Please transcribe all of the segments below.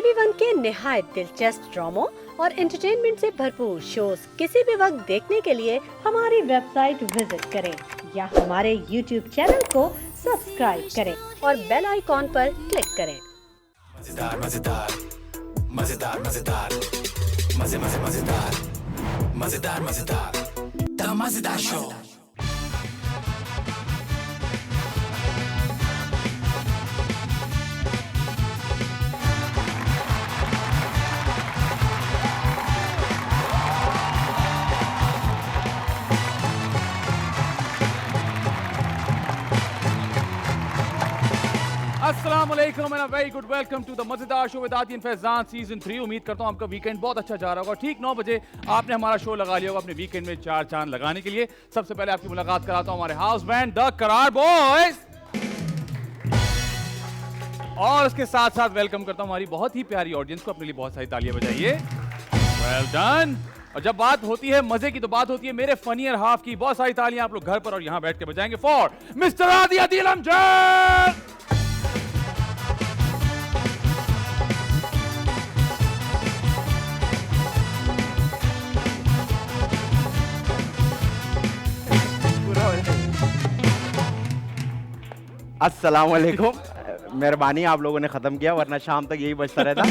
TV one के निहायत दिलचस्प ड्रामों और एंटरटेनमेंट से भरपूर शोज किसी भी वक्त देखने के लिए हमारी वेबसाइट विजिट करें या हमारे यूट्यूब चैनल को सब्सक्राइब करें और बेल आइकॉन पर क्लिक करें। मजेदार मजेदार मजेदार मजेदार मजे मजे मजेदार मजेदार मजेदार द मजेदार शो। अस्सलाम वालेकुम and very good welcome to the मजेदार show with Adin Faizan season 3। उम्मीद करता हूं आपका वीकेंड बहुत अच्छा जा रहा होगा। ठीक 9 बजे आपने हमारा शो लगा लिया होगा अपने वीकेंड में चार चांद लगाने के लिए। सबसे पहले आपकी मुलाकात कराता हूं हमारे हाउस बैंड द करार बॉयज, और उसके साथ साथ वेलकम करता हूं हमारी बहुत ही प्यारी ऑडियंस को। अपने लिए बहुत सारी तालियां बजाइए। Well done. और जब बात होती है मजे की तो बात होती है मेरे फनियर हाफ की। बहुत सारी तालियां आप लोग घर पर और यहां बैठ के बजाएंगे फॉर मिस्टर आदि अदील अमजद। अस्सलाम वालेकुम। मेहरबानी आप लोगों ने खत्म किया वरना शाम तक यही बजता रहता।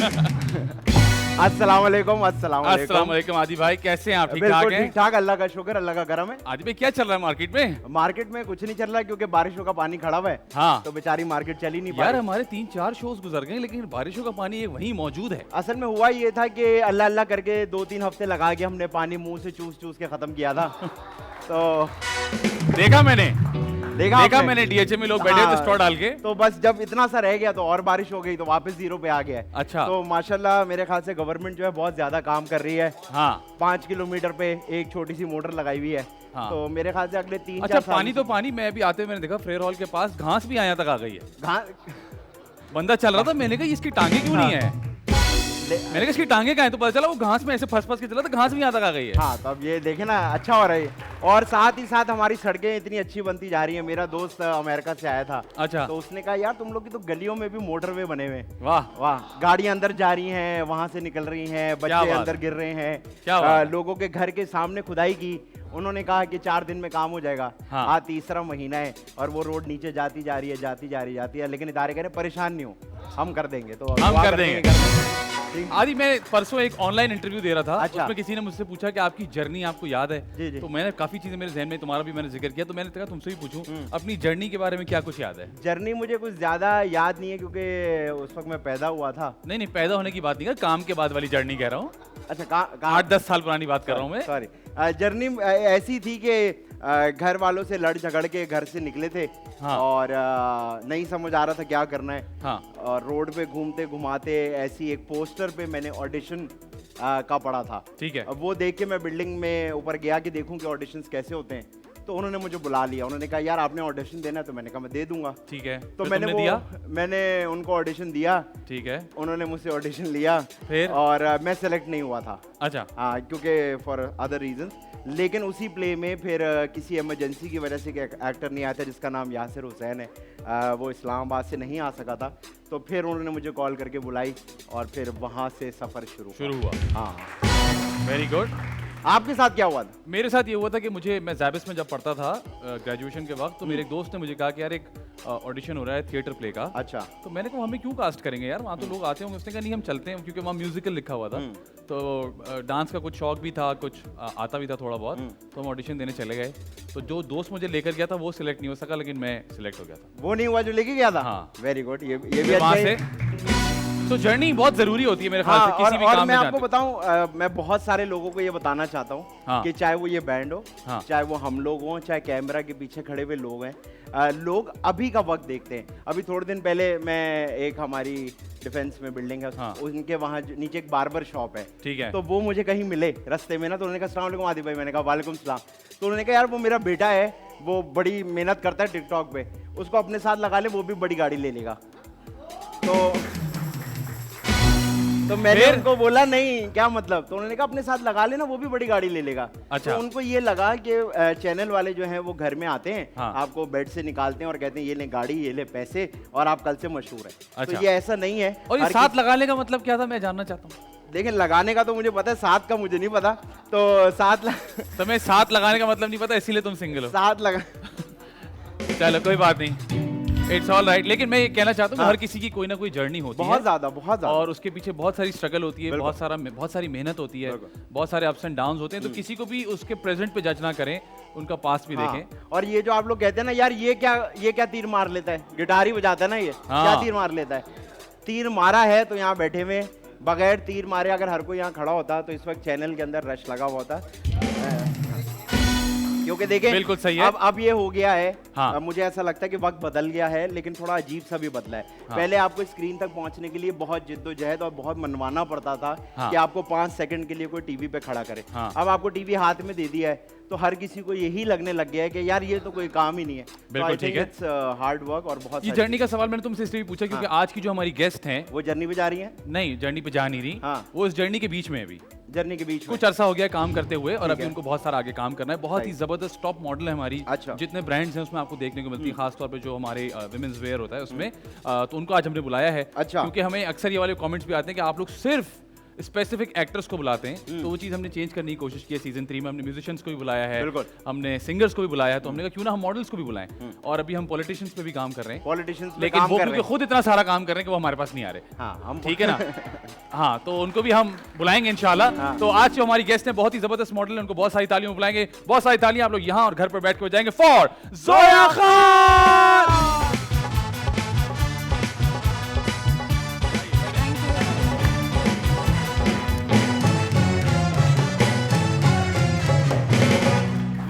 अस्सलाम वालेकुम। अस्सलाम वालेकुम आदि भाई, कैसे हैं आप? ठीक ठाक हैं? ठीक ठाक, अल्लाह का शुक्र, अल्लाह का करम है। आदि भाई क्या चल रहा है मार्केट में? मार्केट में कुछ नहीं चल रहा क्योंकि बारिशों का पानी खड़ा हुआ है। हाँ। तो बेचारी मार्केट चल ही नहीं पा यार रही। हमारे 3-4 शोज गुजर गए लेकिन बारिशों का पानी ये वहीं मौजूद है। असल में हुआ ये था कि अल्लाह अल्लाह करके 2-3 हफ्ते लगा के हमने पानी मुंह से चूस चूस के खत्म किया था। तो देखा मैंने आपने? डीएचए में लोग बैठे थे स्टोर डाल के। तो बस जब इतना सा रह गया तो और बारिश हो गई तो वापस जीरो पे आ गया है। अच्छा। तो माशाल्लाह मेरे ख्याल से गवर्नमेंट जो है बहुत ज्यादा काम कर रही है। हाँ। 5 किलोमीटर पे एक छोटी सी मोटर लगाई हुई है। हाँ। तो मेरे ख्याल से अगले 3-4 अच्छा, साल पानी तो पानी, मैं अभी आते मैंने देखा फ्रेयर हॉल के पास घास भी यहाँ तक आ गई है। बंदा चल रहा था, मैंने कहा इसकी टांगे क्यों नहीं है? मैंने कहा इसकी टांगे कहाँ है? तो पता चला वो घास में ऐसे फंस फंस के चला तो घास भी यहाँ तक आ गई है। हाँ, तो अब ये देखे ना, अच्छा हो रहा है। और साथ ही साथ हमारी सड़कें इतनी अच्छी बनती जा रही है। मेरा दोस्त अमेरिका से आया था। अच्छा। तो उसने कहा यार तुम लोग की तो गलियों में भी मोटरवे बने हुए। वाह वाह, गाड़ियां अंदर जा रही हैं, वहां से निकल रही हैं, बच्चे अंदर गिर रहे हैं। क्या बात है? लोगों के घर के सामने खुदाई की, उन्होंने कहा कि 4 दिन में काम हो जाएगा। हाँ। आज तीसरा महीना है और वो रोड नीचे जाती जा रही है, लेकिन इदारे कह रहे परेशान नहीं हो, हम कर देंगे। तो हम कर देंगे। ठीक। आदि मैं परसों एक ऑनलाइन इंटरव्यू दे रहा था। अच्छा। उसमें किसी ने मुझसे पूछा कि आपकी जर्नी आपको याद है? जी, जी। तो मैंने काफी चीजें मेरे जहन में, तुम्हारा भी मैंने जिक्र किया, तो मैंने कहा तुमसे भी पूछूं अपनी जर्नी के बारे में क्या कुछ याद है? जर्नी मुझे कुछ ज्यादा याद नहीं है क्योंकि उस वक्त मैं पैदा हुआ था। नहीं, पैदा होने की बात नहीं कर, काम के बाद वाली जर्नी कह रहा हूँ। अच्छा, 8-10 साल पुरानी बात कर रहा हूँ मैं। सॉरी। जर्नी ऐसी थी कि घर वालों से लड़ झगड़ के घर से निकले थे। हाँ। और नहीं समझ आ रहा था क्या करना है। हाँ। और रोड पे घूमते घुमाते ऐसी एक पोस्टर पे मैंने ऑडिशन का पढ़ा था। ठीक है। अब वो देख के मैं बिल्डिंग में ऊपर गया कि देखूं कि ऑडिशंस कैसे होते हैं। तो उन्होंने मुझे बुला लिया, उन्होंने कहा यार आपने ऑडिशन देना है, तो मैंने कहा मैं दे दूंगा। ठीक है। तो फिर तुमने दिया? मैंने उनको ऑडिशन दिया। ठीक है। उन्होंने मुझसे ऑडिशन लिया। फिर? और मैं सेलेक्ट नहीं हुआ था। अच्छा। हाँ, क्योंकि फॉर अदर रीजंस। लेकिन उसी प्ले में फिर किसी इमरजेंसी की वजह से एक एक्टर नहीं आया था जिसका नाम यासिर हुसैन है। वो इस्लामाबाद से नहीं आ सका था। तो फिर उन्होंने मुझे कॉल करके बुलाई और फिर वहाँ से सफ़र शुरू हुआ। हाँ। Very good. आपके साथ क्या हुआ था? मेरे साथ ये हुआ था कि मैं ज़ैबिस में जब पढ़ता था ग्रेजुएशन के वक्त, तो मेरे एक दोस्त ने मुझे कहा कि यार एक ऑडिशन हो रहा है थिएटर प्ले का। अच्छा। तो मैंने कहा हमें क्यों कास्ट करेंगे यार, वहाँ तो लोग आते होंगे। उसने कहा नहीं हम चलते हैं, क्योंकि वहाँ म्यूजिकल लिखा हुआ था। तो डांस का कुछ शौक भी था, कुछ आता भी था थोड़ा बहुत। तो हम ऑडिशन देने चले गए। तो जो दोस्त मुझे लेकर गया था वो सिलेक्ट नहीं हो सका, लेकिन मैं सिलेक्ट हो गया था। वो नहीं हुआ जो लेके गया था? हाँ। Very good. ये भी वहाँ अच्छा से है। तो जर्नी बहुत जरूरी होती है मेरे ख्याल से किसी भी और काम मैं में आपको जाते। बताऊं, मैं बहुत सारे लोगों को ये बताना चाहता हूँ। हाँ। कि चाहे वो ये बैंड हो, हाँ। चाहे वो हम लोग हों, चाहे कैमरा के पीछे खड़े हुए लोग हैं, लोग अभी का वक्त देखते हैं। अभी थोड़े दिन पहले मैं एक हमारी डिफेंस में बिल्डिंग है। हाँ। उनके वहाँ नीचे एक बार्बर शॉप है। ठीक है। तो वो मुझे कहीं मिले रास्ते में ना, तो उन्होंने कहा अस्सलाम वालेकुम आदि भाई। मैंने कहा वालेकुम सलाम। तो उन्होंने कहा यार वो मेरा बेटा है, वो बड़ी मेहनत करता है टिकटॉक पे, उसको अपने साथ लगा ले, वो भी बड़ी गाड़ी ले लेगा। तो तो मैंने फिर? उनको बोला नहीं, क्या मतलब, तो उन्होंने कहा अपने साथ लगा लेना, वो भी बड़ी गाड़ी ले लेगा। अच्छा। तो उनको ये लगा कि चैनल वाले जो हैं वो घर में आते हैं, हाँ। आपको बेड से निकालते हैं और कहते हैं ये ले गाड़ी, ये ले पैसे, और आप कल से मशहूर है। अच्छा। तो ये ऐसा नहीं है। और ये हर साथ लगाने का मतलब क्या था, मैं जानना चाहता हूँ। देखिए, लगाने का तो मुझे पता है, साथ का मुझे नहीं पता। तो तुम्हें साथ लगाने का मतलब नहीं पता, इसीलिए तुम सिंगल हो। साथ लगा चलो कोई बात नहीं, इट्स ऑल राइट। लेकिन मैं ये कहना चाहता हूँ कि हाँ। हर किसी की कोई ना कोई जर्नी होती है, बहुत ज्यादा और उसके पीछे बहुत सारी स्ट्रगल होती है, बिल्कुल। बहुत सारी मेहनत होती है, बिल्कुल। बहुत सारे अप्स एंड डाउन्स होते हैं। तो किसी को भी उसके प्रेजेंट पे जज ना करें, उनका पास्ट भी हाँ। देखें। और ये जो आप लोग कहते हैं ना यार, ये क्या तीर मार लेता है, गिटार ही बजाता है ना, ये हाँ। क्या तीर मार लेता है। तीर मारा है तो यहाँ बैठे हुए, बगैर तीर मारे अगर हर कोई यहाँ खड़ा होता तो इस वक्त चैनल के अंदर रश लगा हुआ होता। क्योंकि देखें, बिल्कुल सही है। अब ये हो गया है। हाँ। अब मुझे ऐसा लगता है कि वक्त बदल गया है, लेकिन थोड़ा अजीब सा भी बदला है। हाँ। पहले आपको स्क्रीन तक पहुंचने के लिए बहुत जिद्दोजहद और बहुत मनवाना पड़ता था हाँ। कि आपको 5 सेकंड के लिए कोई टीवी पे खड़ा करे। हाँ। अब आपको टीवी हाथ में दे दिया है तो हर किसी को यही लगने लग गया है कि यार ये तो कोई काम ही नहीं है। बिल्कुल ठीक है। इट्स हार्ड वर्क और बहुत ये सारी जर्नी का सवाल मैंने तुमसे इसलिए भी पूछा क्योंकि आज की जो हमारी गेस्ट हैं, वो जर्नी पे जा रही है, नहीं जर्नी पे जा नहीं रही, हाँ। वो इस जर्नी के बीच में है अभी। जर्नी के बीच में। कुछ अरसा हो गया काम करते हुए, और ठीक अभी है। उनको बहुत सारा आगे काम करना है। बहुत ही Right. जबरदस्त टॉप मॉडल है हमारी। अच्छा। जितने ब्रांड्स हैं उसमें आपको देखने को मिलती है, खासतौर पे जो हमारे विमेंस वेयर होता है उसमें। तो उनको आज हमने बुलाया है। अच्छा। क्योंकि हमें अक्सर ये वाले कमेंट्स भी आते हैं कि आप लोग सिर्फ स्पेसिफिक एक्टर्स को बुलाते हैं, तो वो चीज़ हमने चेंज करने की कोशिश की है। सीजन 3 में हमने म्यूजिशियंस को भी बुलाया है, बिल्कुल। हमने सिंगर्स को भी बुलाया है, तो हमने कहा क्यों ना हम मॉडल्स को भी बुलाएं। और अभी हम पॉलिटिशियंस पे भी काम कर रहे हैं, पॉलिटिशियंस पे लेकिन काम वो कर क्योंकि रहे हैं। खुद इतना सारा काम कर रहे हैं कि वो हमारे पास नहीं आ रहे। हाँ, हम ठीक है ना। हाँ, तो उनको भी हम बुलाएंगे इंशाल्लाह। हाँ। तो आज जो हमारी गेस्ट है बहुत ही जबरदस्त मॉडल है, उनको बहुत सारी तालियों में बुलाएंगे। बहुत सारी तालियां आप लोग यहाँ और घर पर बैठ के बजाएंगे फॉर जोया खान।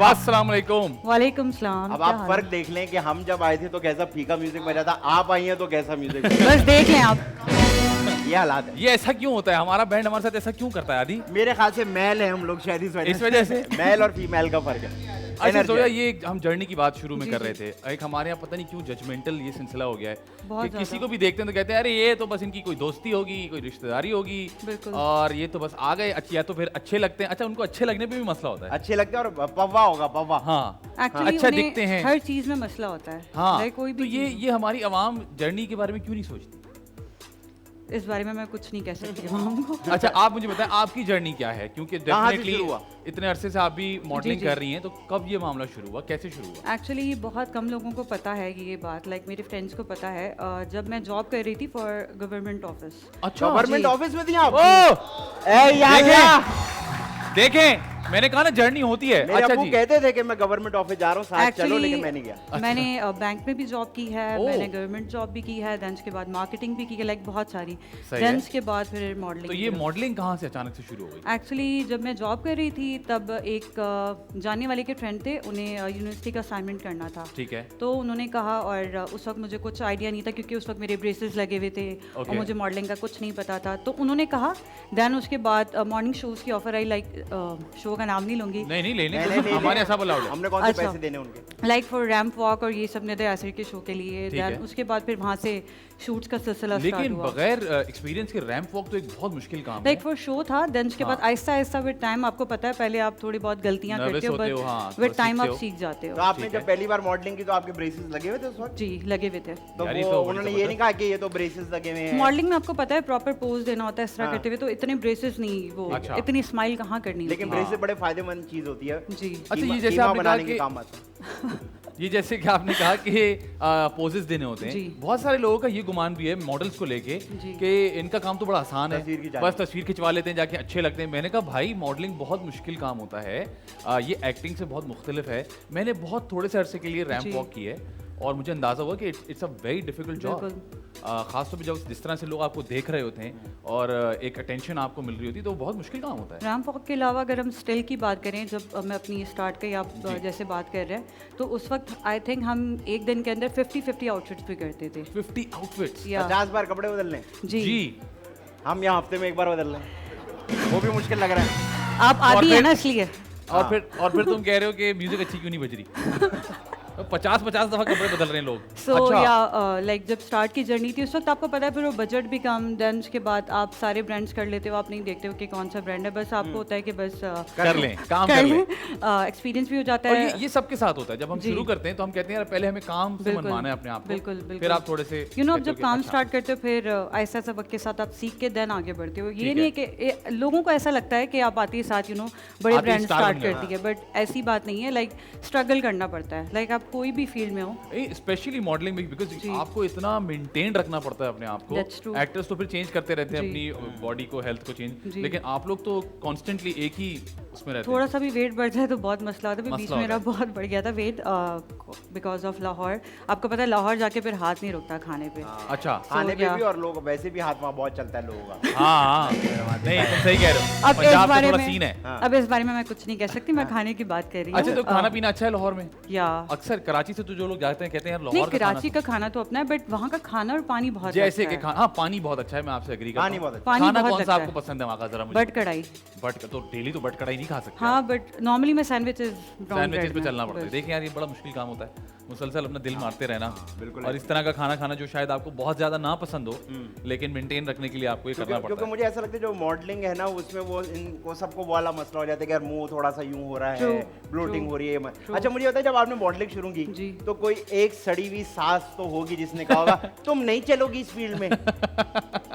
अस्सलाम वालेकुम। वालेकुम सलाम। अब क्या आप हाल फर्क देख लें कि हम जब आए थे तो कैसा फीका म्यूजिक बजा था, आप आई हैं तो कैसा म्यूजिक है? बस देख लें आप। ये हालात है। ये ऐसा क्यों होता है, हमारा बैंड हमारे साथ ऐसा क्यों करता है आदि? मेरे ख्याल से मेल है हम लोग शायद इस वजह से? मेल और फीमेल का फर्क है। अच्छा Energy जोया, है। ये हम जर्नी की बात शुरू में जी, कर जी। रहे थे। एक हमारे यहाँ पता नहीं क्यों जजमेंटल ये सिलसिला हो गया है बहुत कि किसी ज़्यादा। को भी देखते हैं तो कहते हैं अरे ये तो बस इनकी कोई दोस्ती होगी, कोई रिश्तेदारी होगी, बिल्कुल। और ये तो बस आ गए या तो फिर अच्छे लगते हैं। अच्छा, उनको अच्छे लगने पे भी मसला होता है। अच्छे लगते हैं और पव्वा होगा, पव्वा। हाँ, एक्चुअली अच्छा दिखते हैं। हर चीज में मसला होता है। हाँ, Like कोई तो भी ये चीज़- ये हमारी आवाम जर्नी के बारे में क्यों नहीं सोचती? इस बारे में मैं कुछ नहीं कह सकती हूँ। अच्छा, आप मुझे बताएं आपकी जर्नी क्या है, क्योंकि कहाँ से डेफिनेटली शुरू हुआ? इतने अरसे से आप भी मॉडलिंग जी। कर रही हैं, तो कब ये मामला शुरू हुआ, कैसे शुरू हुआ? एक्चुअली बहुत कम लोगों को पता है ये बात, लाइक मेरे फ्रेंड्स को पता है। जब मैं जॉब कर रही थी फॉर गवर्नमेंट ऑफिस। अच्छा, गवर्नमेंट जी। ऑफिस में थी आप? ओ ए यार, देखें, मैंने कहा ना जर्नी होती है। मेरे अच्छा अब्बू जी, कहते थे कि मैं गवर्नमेंट ऑफिस जा रहा हूँ, साथ चलो, लेकिन मैं नहीं गया। मैंने बैंक में भी जॉब की है, ओह। मैंने गवर्नमेंट जॉब भी की है, देन के बाद मार्केटिंग भी की है, लाइक बहुत सारी। सही है। देन के बाद फिर मॉडलिंग। तो ये मॉडलिंग कहाँ से अचानक से शुरू हो गई? एक्चुअली जब मैं जॉब कर रही थी तब एक जानने वाले के फ्रेंड थे, उन्हें यूनिवर्सिटी का असाइनमेंट करना था। ठीक है। तो उन्होंने कहा, और उस वक्त मुझे कुछ आइडिया नहीं था क्योंकि उस वक्त मेरे ब्रेसेस लगे हुए थे और Okay. मुझे मॉडलिंग का कुछ नहीं पता था। तो उन्होंने कहा, देन उसके बाद मॉर्निंग शोज़ की ऑफर आई, लाइक शो का नाम नहीं लूँगी, नहीं लेने नहीं, दो, नहीं, नहीं, हमारे नहीं। ऐसा बोला उन्होंने। हमने कौन से अच्छा। पैसे देने उनके? लाइक फॉर रैम्प वॉक और ये सब नदर एसिड के शो के लिए। ठीक है। देन उसके बाद फिर वहाँ से शूट्स का सिलसिला स्टार्ट लेकिन हुआ। बगैर एक्सपीरियंस के रैंप वॉक तो एक बहुत मुश्किल काम है। लाइक फॉर शो था, देन के बाद हाँ। आहिस्ता आहिस्ता विद टाइम, आपको पता है पहले आप थोड़ी बहुत गलतियाँ Nervous करते हो, होते हो, हाँ, बट विद तो टाइम सीखते आप हो। सीख जाते तो हो। आपने ठीक जब है। पहली बार मॉडलिंग की तो आपके ब्रेसेस लगे हुए थे उस वक्त? जी, लगे हुए थे। तो यार, ये वो तो बड़ी उन्होंने ये जबरदस्त। नहीं कहा कि ये तो ब्रेसेस लगे हुए हैं? मॉडलिंग में आपको पता है प्रॉपर पोज देना होता है इस तरह हाँ। करते हुए, तो इतने ब्रेसेस नहीं, वो अच्छा। इतनी स्माइल कहाँ करनी लेकिन होती है। ब्रेसेस बड़े फायदेमंद चीज होती है। जी। अच्छा, ये कीमा- जैसे कीमा आपने कहा बनाने के कि काम आता है। ये जैसे कि आपने कहा कि पोजेस देने होते हैं, जी। बहुत सारे लोगों का ये गुमान भी है मॉडल्स को लेके जी। कि इनका काम तो बड़ा आसान तस्वीर है, खिंचानी। बस तस्वीर खिंचवा लेते हैं जाके, अच्छे लगते हैं। मैंने कहा भाई मॉडलिंग बहुत मुश्किल काम होता है, ये एक्टिंग से बहुत मुख्तलिफ है। मैंने बहुत थोड़े से अरसे के लिए रैंप जी। वॉक की है और मुझे अंदाजा हुआ कि it's a very difficult job. बिल्कुल। खासतौर पे जब जिस तरह से लोग आपको देख रहे होते हैं और एक अटेंशन आपको मिल रही होती है, तो वो बहुत मुश्किल काम होता है। रैम्प वॉक के अलावा अगर हम स्टिल की बात करें, जब मैं अपनी स्टार्ट की, आप जैसे बात कर रहे हैं, तो उस वक्त आई थिंक हम एक दिन के अंदर 50-50 आउटफिट्स भी करते थे। 50 आउटफिट्स। या 50 बार कपड़े बदल लें? जी, जी। हम यहाँ हफ्ते में एक बार बदल लें, वो भी मुश्किल लग रहा है। आप आदी फिर- है ना इसलिए। और फिर तुम कह रहे हो कि म्यूजिक अच्छी क्यों नहीं बज रही? 50-50 दफा कपड़े बदल रहे हैं लोग। सो अच्छा, या लाइक जब स्टार्ट की जर्नी थी उस वक्त आपको पता है फिर वो बजट भी कम, देन उसके बाद आप सारे ब्रांड्स कर लेते हो, आप नहीं देखते हो कि कौन सा ब्रांड है, बस आपको होता है कि बस कर लें, काम कर लें। एक्सपीरियंस भी हो जाता और है। ये सबके साथ होता है, जब हम जी। शुरू करते हैं तो हम कहते हैं यार पहले हमें काम से बिल्कुल, मनवाना है अपने आप को, बिल्कुल, बिल्कुल। फिर आप थोड़े से अब कहते हो जब कि काम अच्छा। स्टार्ट करते हो फिर ऐसा ऐसा वक्त के साथ आप सीख के देन आगे बढ़ते हो। ठीक ये है। नहीं है कि लोगों को ऐसा लगता है कि आप आते ही साथ बड़े आते ही ब्रांड स्टार स्टार्ट बन कर गए। दिए, बट ऐसी बात नहीं है। लाइक स्ट्रगल करना पड़ता है, लाइक आप कोई भी फील्ड में हो। स्पेशली मॉडलिंग में, बिकॉज आपको इतना मेंटेन रखना पड़ता है अपने आप को। That's true. एक्टर्स तो फिर चेंज करते रहते हैं जी। अपनी बॉडी को, हेल्थ को चेंज, जी। लेकिन आप लोग तो कॉन्स्टेंटली एक ही उसमें रहते थोड़ा हैं। सा भी वेट बढ़ जाए तो बहुत मसला होता है। बीच मसला में मेरा होता बहुत बढ़ गया था वेट बिकॉज ऑफ लाहौर। आपको पता है लाहौर जाके फिर हाथ नहीं रुकता खाने पे। अच्छा, खाने पे क्या? भी, और लोग वैसे भी हाथ वहाँ बहुत चलता है लोगों का। हाँ नहीं तुम सही कह रहे हो, अब इस पंजाब का बारे थोड़ा में सीन है। अब इस बारे में मैं कुछ नहीं कह सकती, मैं खाने की बात कर रही हूँ। अच्छा, तो खाना पीना अच्छा है लाहौर में? या अक्सर कराची से तो जो लोग जाते हैं कहते हैं यार नहीं, लाहौर का कराची खाना का खाना तो अपना है, बट वहाँ का खाना और पानी बहुत जैसे अच्छा कि है। खाना, हाँ पानी बहुत अच्छा है, मैं आपसे एग्री करता पानी हूँ। बहुत अच्छा। पानी खाना बहुत कौन सा लगता आपको है। पसंद है वहाँ का, जरा मुझे बट कढ़ाई। बट तो डेली तो बट कढ़ाई नहीं खा सकते। हाँ, बट नॉर्मली मैं सैंडविचेस सैंडविचेस पे चलना पड़ता है। देखिए यार ये बड़ा मुश्किल काम होता है, मुसलसल अपना दिल मारते रहना। बिल्कुल। और इस तरह का खाना खाना जो शायद आपको बहुत ज्यादा ना पसंद हो, लेकिन मेंटेन रखने के लिए आपको ये करना पड़ता क्योंकि है। मुझे ऐसा लगता है जो मॉडलिंग है ना उसमें वो इनको सबको वाला मसला हो जाता है कि यार मुंह थोड़ा सा यूं हो रहा है, True, ब्लोटिंग true, हो रही है। true. अच्छा मुझे बताइए, जब आपने मॉडलिंग शुरू की जी। तो कोई एक सड़ी हुई सास तो होगी जिसने कहा होगा तुम नहीं चलोगी इस फील्ड में,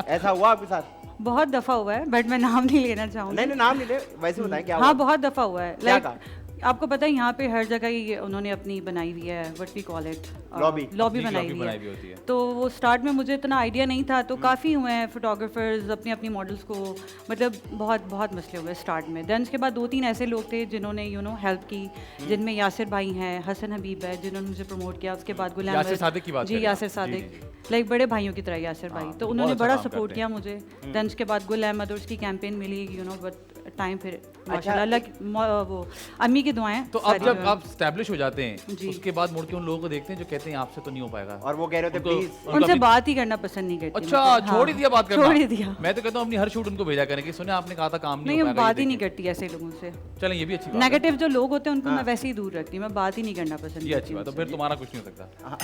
ऐसा हुआ आपके साथ? बहुत दफा हुआ है, बट मैं नाम नहीं लेना चाहूँगी। नहीं नाम नहीं ले, वैसे बताएं क्या हाँ, हुआ? बहुत दफा हुआ है। क्या लाइक कहा? आपको पता है यहाँ पे हर जगह ही उन्होंने अपनी बनाई हुई है, what we call it, Lobby. Lobby अपनी बनाई lobby हुई बनाई हुई होती है। है। तो वो स्टार्ट में मुझे इतना आइडिया नहीं था, तो काफ़ी हुए हैं फोटोग्राफर्स अपनी अपनी मॉडल्स को, मतलब बहुत बहुत मसले हुए स्टार्ट में। देन उसके बाद 2-3 ऐसे लोग थे जिन्होंने हेल्प की, जिनमें यासिर भाई हैं, हसन हबीब है जिन्होंने मुझे प्रमोट किया। उसके बाद गुलाम यासिर वैद- सादिक की बात जी, कर रहे हैं यासिर आप। जी, सादिक, जी, लाइक बड़े भाइयों की तरह यासिर भाई, तो बहुत उन्होंने अच्छा बड़ा काम सपोर्ट करते किया मुझे। देन उसके बाद गुल अहमद और उसकी कैंपेन मिली, बट टाइम फिर अच्छा, माशाल्लाह वो अम्मी की दुआएं। तो अब सारी जब जो है। आप स्टैब्लिश हो जाते हैं, जी। उसके बाद मुड़ के उन लोगों को देखते हैं जो कहते हैं आपसे तो नहीं हो पाएगा, और वो कह रहे थे उनको- प्लीज उनका उनसे भी- बात ही करना पसंद नहीं करती। अच्छा, मतलब, छोड़ ही दिया बात करना? छोड़ ही दिया। मैं तो कहता हूँ अपनी हर शूट उनको भेजा करें कि सुने आपने कहा था काम नहीं नहीं, हो हम पाएगा, बात ये ही नहीं देखें। करती ऐसे लोगों से। चलें ये भी अच्छी बात है। नेगेटिव जो लोग होते हैं उनको मैं वैसे ही दूर रखती हूँ, मैं बात ही नहीं करना पसंद ये अच्छी करती बात है, उनसे। फिर तुम्हारा कुछ नहीं हो सकता।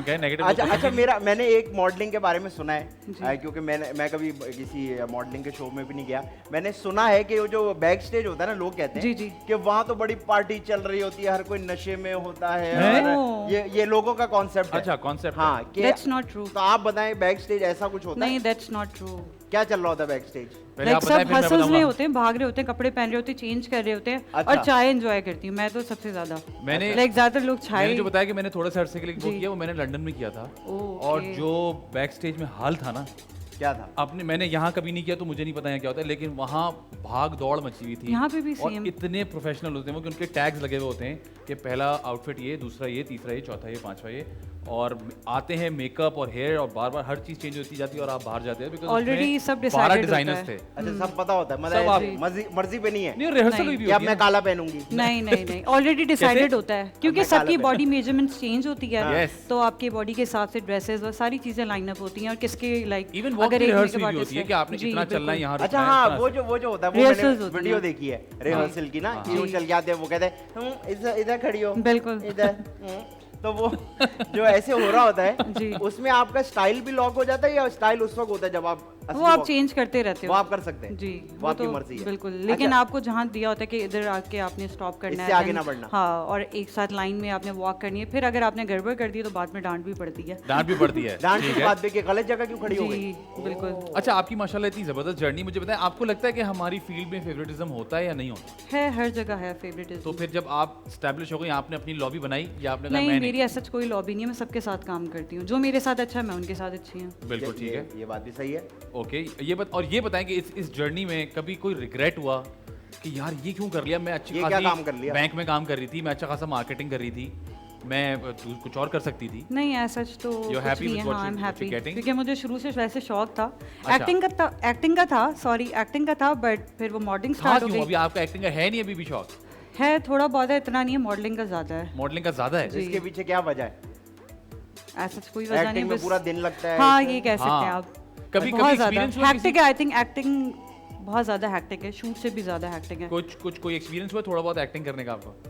क्या नेगेटिव? अच्छा मैंने एक मॉडलिंग के बारे में सुना है, क्योंकि मैं कभी किसी मॉडलिंग के शो में भी नहीं गया। मैंने सुना है कि वो जो बैक स्टेज होता है ना, लोग कहते हैं जी, जी। कि वहाँ तो बड़ी पार्टी चल रही होती है, हर कोई नशे में होता है, हैं? और ये लोगों का कॉन्सेप्ट है। अच्छा, कॉन्सेप्ट। हाँ कि That's not true. तो आप बताएं बैक स्टेज ऐसा कुछ होता नहीं, है? That's not true. क्या चल रहा होता है बैक स्टेज? पहले आप लाइक बताएं सब फिर मैं हसल्स में बताऊंगा। होते हैं, भाग रहे होते हैं, कपड़े पहन रहे होते हैं, चेंज कर रहे होते हैं, अच्छा। और चाय एंजॉय करती हूँ मैं तो सबसे ज्यादा। मैंने लाइक ज्यादातर लोग मैंने चाय। जो बताया कि मैंने थोड़ा सा अरसे के लिए वो जी। किया, वो मैंने लंदन में किया था। ओके। और जो बैक स्टेज में हाल था ना, क्या था? आपने मैंने यहाँ कभी नहीं किया तो मुझे नहीं पता यहाँ क्या होता है, लेकिन वहाँ भाग दौड़ मची हुई थी। यहाँ पे भी और same। इतने प्रोफेशनल होते हैं वो कि उनके टैग्स लगे हुए होते हैं कि पहला आउटफिट ये, दूसरा ये, तीसरा ये, चौथा ये, पांचवा ये, और आते हैं मेकअप और हेयर और बार बार हर चीज चेंज होती जाती है और आप बाहर जाते हैं बिकॉज़ Already सब 12 decided डिजाइनर्स होता थे। है। अच्छा सब पता होता है, सब आप- मतलब मर्जी पे नहीं है नहीं, रिहर्सल नहीं। भी कि अब होती मैं है। काला पहनूंगी। नहीं नहीं नहीं, ऑलरेडी डिसाइडेड होता है, क्योंकि मैं काला सबकी पहन- बॉडी मेजरमेंट्स चेंज होती है। Yes। तो आपके बॉडी के हिसाब से ड्रेसेस और सारी चीजें लाइन अप होती हैं, और किसके लाइक इवन वॉक की रिहर्सल भी होती है कि आपने कितना चलना है यहाँ अच्छा रुकना है, हाँ, इतना वो जो होता है, वो Rehearsals मैंने होती वीडियो हैं। देखी है रिहर्सल की ना, कि वो जी। चल के आते हैं, वो कहते हैं इधर इधर खड़ी हो, बिल्कुल। इधर तो वो जो ऐसे हो रहा होता है जी। उसमें आपका स्टाइल भी लॉक हो जाता है, या स्टाइल उस वक्त होता है जब आप असली वो आप walk- चेंज करते रहते हो। वो आप कर सकते हैं? जी, वो आपकी मर्जी है। बिल्कुल। लेकिन अच्छा। आपको जहाँ दिया होता है कि इधर आके आपने स्टॉप करना इससे है, आगे then- ना बढ़ना। हाँ, और एक साथ लाइन में आपने वॉक करनी है। फिर अगर आपने गड़बड़ कर दी तो बाद में डांट भी पड़ती है। डांट भी पड़ती है। डांस ठीक की है। बात पे कि गलत जगह क्यों खड़ी हो गई? जी, बिल्कुल। अच्छा, आपकी माशाल्लाह इतनी जबरदस्त जर्नी, मुझे बताएं आपको लगता है कि हमारी फील्ड में फेवरेटिज्म होता है या नहीं होता? है, हर जगह है फेवरेटिज्म। तो फिर जब आप स्टैब्लिश हो गए, आपने अपनी लॉबी बनाई या आपने कहा नहीं, मैंने? मेरी ऐसा कोई लॉबी नहीं है, मैं सबके साथ काम करती हूँ। जो मेरे साथ अच्छा है मैं उनके साथ अच्छी हूँ। बिल्कुल ठीक है। ये बात भी सही है। ओके, ये बताएं कि इस जर्नी में कभी कोई रिग्रेट हुआ कि यार ये क्यों कर लिया? मैं अच्छी ये क्या खासी काम कर लिया? बैंक में काम कर रही थी, मैं अच्छा खासा मार्केटिंग कर रही थी, मैं कुछ और कर सकती थी। नहीं, ऐसा तो You're कुछ happy नहीं with है। what हाँ, I am you're happy, getting? क्योंकि मुझे शुरू से वैसे शौक था। अच्छा। एक्टिंग का था, बट फिर वो मॉडलिंग हाँ, स्टार्ट हो क्यों? गई। अभी आपका एक्टिंग का है नहीं अभी भी शौक? है, थोड़ा बहुत है, इतना नहीं है। मॉडलिंग का ज्यादा है। मॉडलिंग का ज्यादा है? जी। इसके पीछे क्या वजह है? ऐसा कोई वजह नहीं, एक्टिंग में बस पूरा दिन लगता है? हाँ, ये कह सकते हाँ। हैं आप। कभी बहुत ज्यादा एक्सपीरियंस हुआ हैक्टिक है। आई थिंक एक्टिंग बहुत ज्यादा हैक्टिक है, शूट से भी ज्यादा हैक्टिक है। कोई एक्सपीरियंस हुआ थोड़ा बहुत एक्टिंग करने का आपको?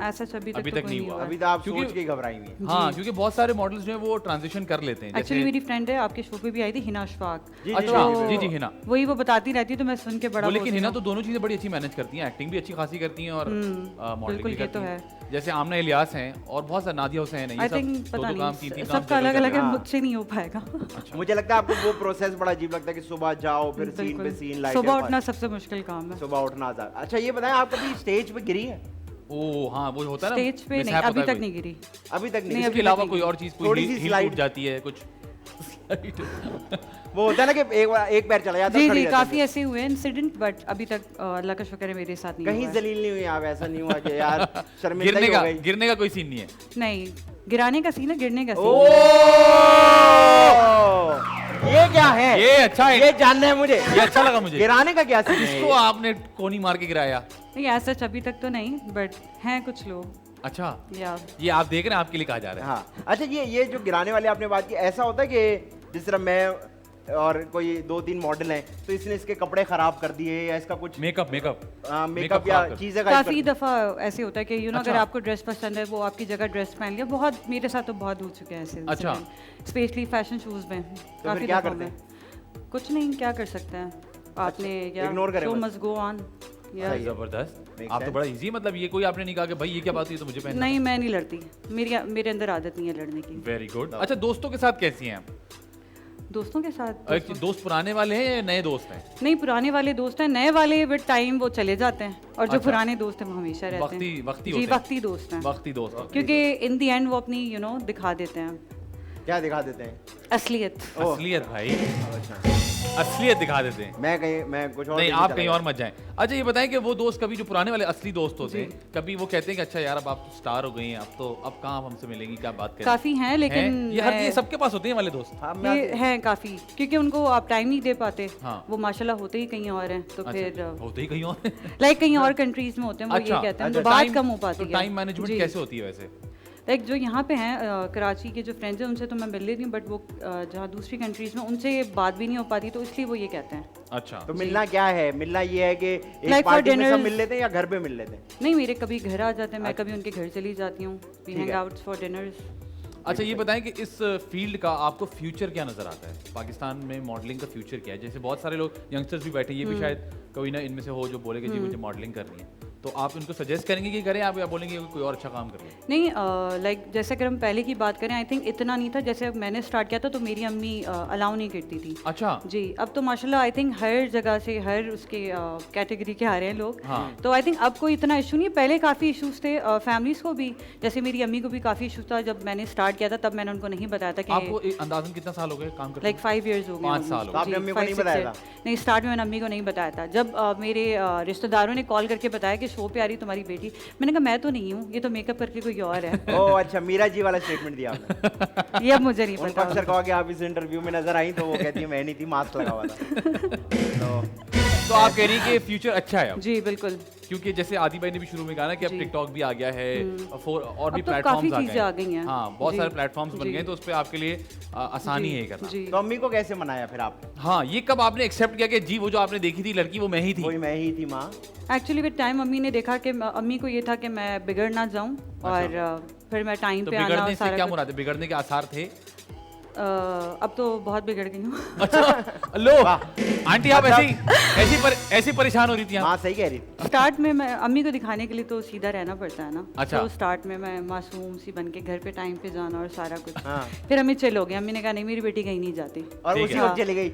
ऐसा अभी अभी तक तक तो नहीं कोई हुआ। अभी तो आप क्योंकि- सोच के घबराई हुई हैं। हाँ, क्योंकि बहुत सारे मॉडल्स जो है वो ट्रांजिशन कर लेते हैं। एक्चुअली जैसे मेरी फ्रेंड है, आपके शो पे भी आई थी, हिना अशफाक। जी, अच्छा, जी, जी हिना। वही वो बताती रहती है तो मैं सुन के बड़ा वो लेकिन बोलती हिना हूँ। तो दोनों चीजें बड़ी अच्छी मैनेज करती हैं, एक्टिंग भी अच्छी खासी करती हैं और मॉडलिंग बिल्कुल, भी ये करती तो हैं। है। जैसे आमना इलियास हैं और बहुत सारे नादिया हुसैन हैं, आई ये थिंक सब पता दो काम तीन नहीं, काम सबका जगह अलग कर अलग रहे है, हैं। मुझसे नहीं हो पाएगा। मुझे लगता है आपको वो प्रोसेस बड़ा अजीब लगता है कि सुबह जाओ फिर सीन पे बिल्कुल, सीन लाइट सुबह उठना सबसे मुश्किल काम है। सुबह उठना था। अच्छा ये बताएं, आप कभी स्टेज पे गिरी है? ओ हाँ, वो होता है ना, स्टेज पे नहीं, mishap अभी होता है तक कोई। नहीं गिरी। अभी तक नहीं। नहीं, इसके अभी अलावा तक कोई नहीं। और चीज, कोई थोड़ी सी हील slide- टूट जाती है कुछ वो होता है ना कि एक पैर चला जाता है, जी खड़ी जी, रहती काफी है। ऐसे हुए इंसिडेंट, बट अभी तक अल्लाह का शुक्र है मेरे साथ नहीं कहीं हुआ है। जलील नहीं हुई आप? ऐसा नहीं हुआ कि यार शर्मिंदा गिरने ही का हो गई? गिरने का कोई सीन नहीं है। नहीं, गिराने का सीन है, गिरने का ओ सीन ये क्या है? ये अच्छा है, ये जानना है मुझे। ये अच्छा लगा मुझे। गिराने का क्या सीन है? इसको आपने कोनी मार के गिराया? नहीं, ऐसा अभी तक तो नहीं, बट हैं कुछ लोग। अच्छा, या ये आप देख रहे हैं, आपके लिए कहा जा रहा है। हाँ अच्छा, ये जो गिराने वाले आपने बात की, ऐसा होता है कि जिस तरह मैं और कोई 2-3 मॉडल हैं तो इसने इसके कपड़े खराब कर दिए या इसका कुछ मेकअप मेकअप मेकअप या चीजें काफी दफा ऐसे होता है कि अगर अच्छा। आपको ड्रेस पसंद है, वो आपकी जगह ड्रेस पहन लिया। बहुत, मेरे साथ तो बहुत हो चुके हैं ऐसे। अच्छा। स्पेशली फैशन शोज में फिर काफी क्या दफा करते में। कुछ नहीं, क्या कर सकते हैं आपने, या ignore करें शो बस। Must go on. या सही है। जबरदस्त। Makes आप तो sense. बड़ा इजी, मतलब ये कोई आपने नहीं कहा कि भाई ये क्या बात हुई तो मुझे पहनना। नहीं, मैं नहीं लड़ती, मेरे अंदर आदत नहीं है लड़ने की। Very good. अच्छा, दोस्तों के साथ कैसी हैं आप? दोस्तों के साथ एक दोस्त पुराने वाले हैं या नए दोस्त हैं? नहीं, पुराने वाले दोस्त हैं, नए वाले विद टाइम वो चले जाते हैं, और जो अच्छा। पुराने दोस्त हैं वो हमेशा रहते वक्ती हैं। वक्ती जी, होते हैं। वक्ती दोस्त हैं, वक्ती दोस्त। क्योंकि इन द एंड वो अपनी दिखा देते हैं क्या दिखा देते हैं? असलियत। ओह। असलियत भाई, असलियत दिखा देते हैं। मैं कुछ और नहीं, देखने आप चला कहीं गया। और मत जाएं। अच्छा ये बताएं कि वो दोस्त कभी, जो पुराने वाले असली दोस्त होते हैं, कभी वो कहते हैं कि अच्छा यार अब आप तो स्टार हो गई हैं, अब कहाँ आप हमसे मिलेंगी, क्या बात करें? काफी हैं, लेकिन हैं? ये सबके पास होते हैं वाले दोस्त। हाँ, ये हैं काफी, क्योंकि उनको आप टाइम नहीं दे पाते। हाँ। वो माशाल्लाह होते ही कहीं और हैं, तो अच्छा, फिर होते ही कहीं और। लाइक कहीं और कंट्रीज में होते हैं, वो ये कहते हैं, तो बात कम हो पाती है। टाइम मैनेजमेंट जी। कैसे होती है वैसे? लाइक जो यहाँ पे हैं कराची के जो फ्रेंड्स हैं, उनसे तो मैं मिल लेती हूँ, बट वो जहाँ दूसरी कंट्रीज में उनसे बात भी नहीं हो पाती, तो इसलिए वो ये कहते हैं। अच्छा, तो मिलना क्या है? मिलना ये है कि एक Like for पार्टी में सब dinners- मिल लेते हैं या घर पे मिल लेते हैं? नहीं, मेरे कभी घर आ जाते हैं, मैं कभी उनके घर चली जाती हूँ, वी ठीक हैंग है। Out for dinners. अच्छा ये बताएं कि इस फील्ड का आपको फ्यूचर क्या नजर आता है? पाकिस्तान में मॉडलिंग का फ्यूचर क्या है? जैसे बहुत सारे लोग यंगस्टर्स भी बैठे हैं, ये भी शायद कोई ना इनमें से हो जो बोले कि जी मुझे मॉडलिंग करनी है, तो आप उनको सजेस्ट करेंगे कि करें, आप या बोलेंगे कि कोई और अच्छा काम कर ले? नहीं, लाइक जैसे अगर हम पहले की बात करें, आई थिंक इतना नहीं था। जैसे मैंने स्टार्ट किया था तो मेरी अम्मी अलाउ नहीं करती थी। अच्छा, जी, अब तो माशाल्लाह आई थिंक हर जगह से, हर उसके कैटेगरी के आ रहे हैं लोग। हाँ। तो आई थिंक अब कोई इतना इशू नहीं है। पहले काफ़ी इश्यूज थे फैमिलीज़ को भी, जैसे मेरी अम्मी को भी काफ़ी इशू था। जब मैंने स्टार्ट किया था तब मैंने उनको नहीं बताया था आपको कि अंदाजन कितना साल हो गए काम करते? लाइक 5 years हो गए। 5 साल हो almost। गए। आपने जी, अम्मी को 5, नहीं 6 बताया years। नहीं, स्टार्ट में मैंने अम्मी को नहीं बताया था। जब मेरे रिश्तेदारों ने कॉल करके बताया कि शो पे आ रही तुम्हारी बेटी, मैंने कहा मैं तो नहीं हूँ, ये तो मेकअप करके कोई और है। ओह अच्छा, मीरा जी वाला स्टेटमेंट दिया आपने। ये अब मुझे नहीं उनको पता। अक्सर कहा कि आप इस इंटरव्यू में नजर आई तो वो कहती है मैं नहीं थी, मास्क लगा हुआ था। तो आप कह रही हैं कि फ्यूचर अच्छा है अब, जी बिल्कुल। क्योंकि जैसे आदि भाई ने भी शुरू में कहा ना कि अब जी। टिकटॉक भी आ गया है और भी अब तो काफी प्लेटफॉर्म्स आ चीजें आ गए गई हैं। हाँ, बहुत जी। सारे प्लेटफॉर्म्स बन जी। गए हैं, तो उस पर आपके लिए आसानी है ये करना। जी। तो अम्मी को कैसे मनाया फिर आपने? हाँ, ये कब आपने एक्सेप्ट किया कि जी वो जो आपने देखी थी लड़की वो मैं ही थी? वही मैं ही थी माँ। एक्चुअली विद टाइम अम्मी ने देखा कि अम्मी को ये था कि मैं बिगड़ ना जाऊं, और फिर मैं टाइम तो पे आना बिगड़ने और से सारा क्या कुछ। मुराद है? बिगड़ने के आसार थे? अब तो बहुत बिगड़ गई हूँ। अच्छा, लो आंटी आप ऐसी परेशान हो रही थी आप? माँ सही कह रही थी। स्टार्ट में मैं अम्मी को दिखाने के लिए तो सीधा रहना पड़ता है ना। अच्छा। तो स्टार्ट में मैं मासूम सी बन के घर पे टाइम पे जाना और सारा कुछ। हाँ। फिर अम्मी चिल हो गई। अम्मी ने कहा नहीं, मेरी बेटी कहीं नहीं जाती। और ठीक उसी है। वक्त चली गई।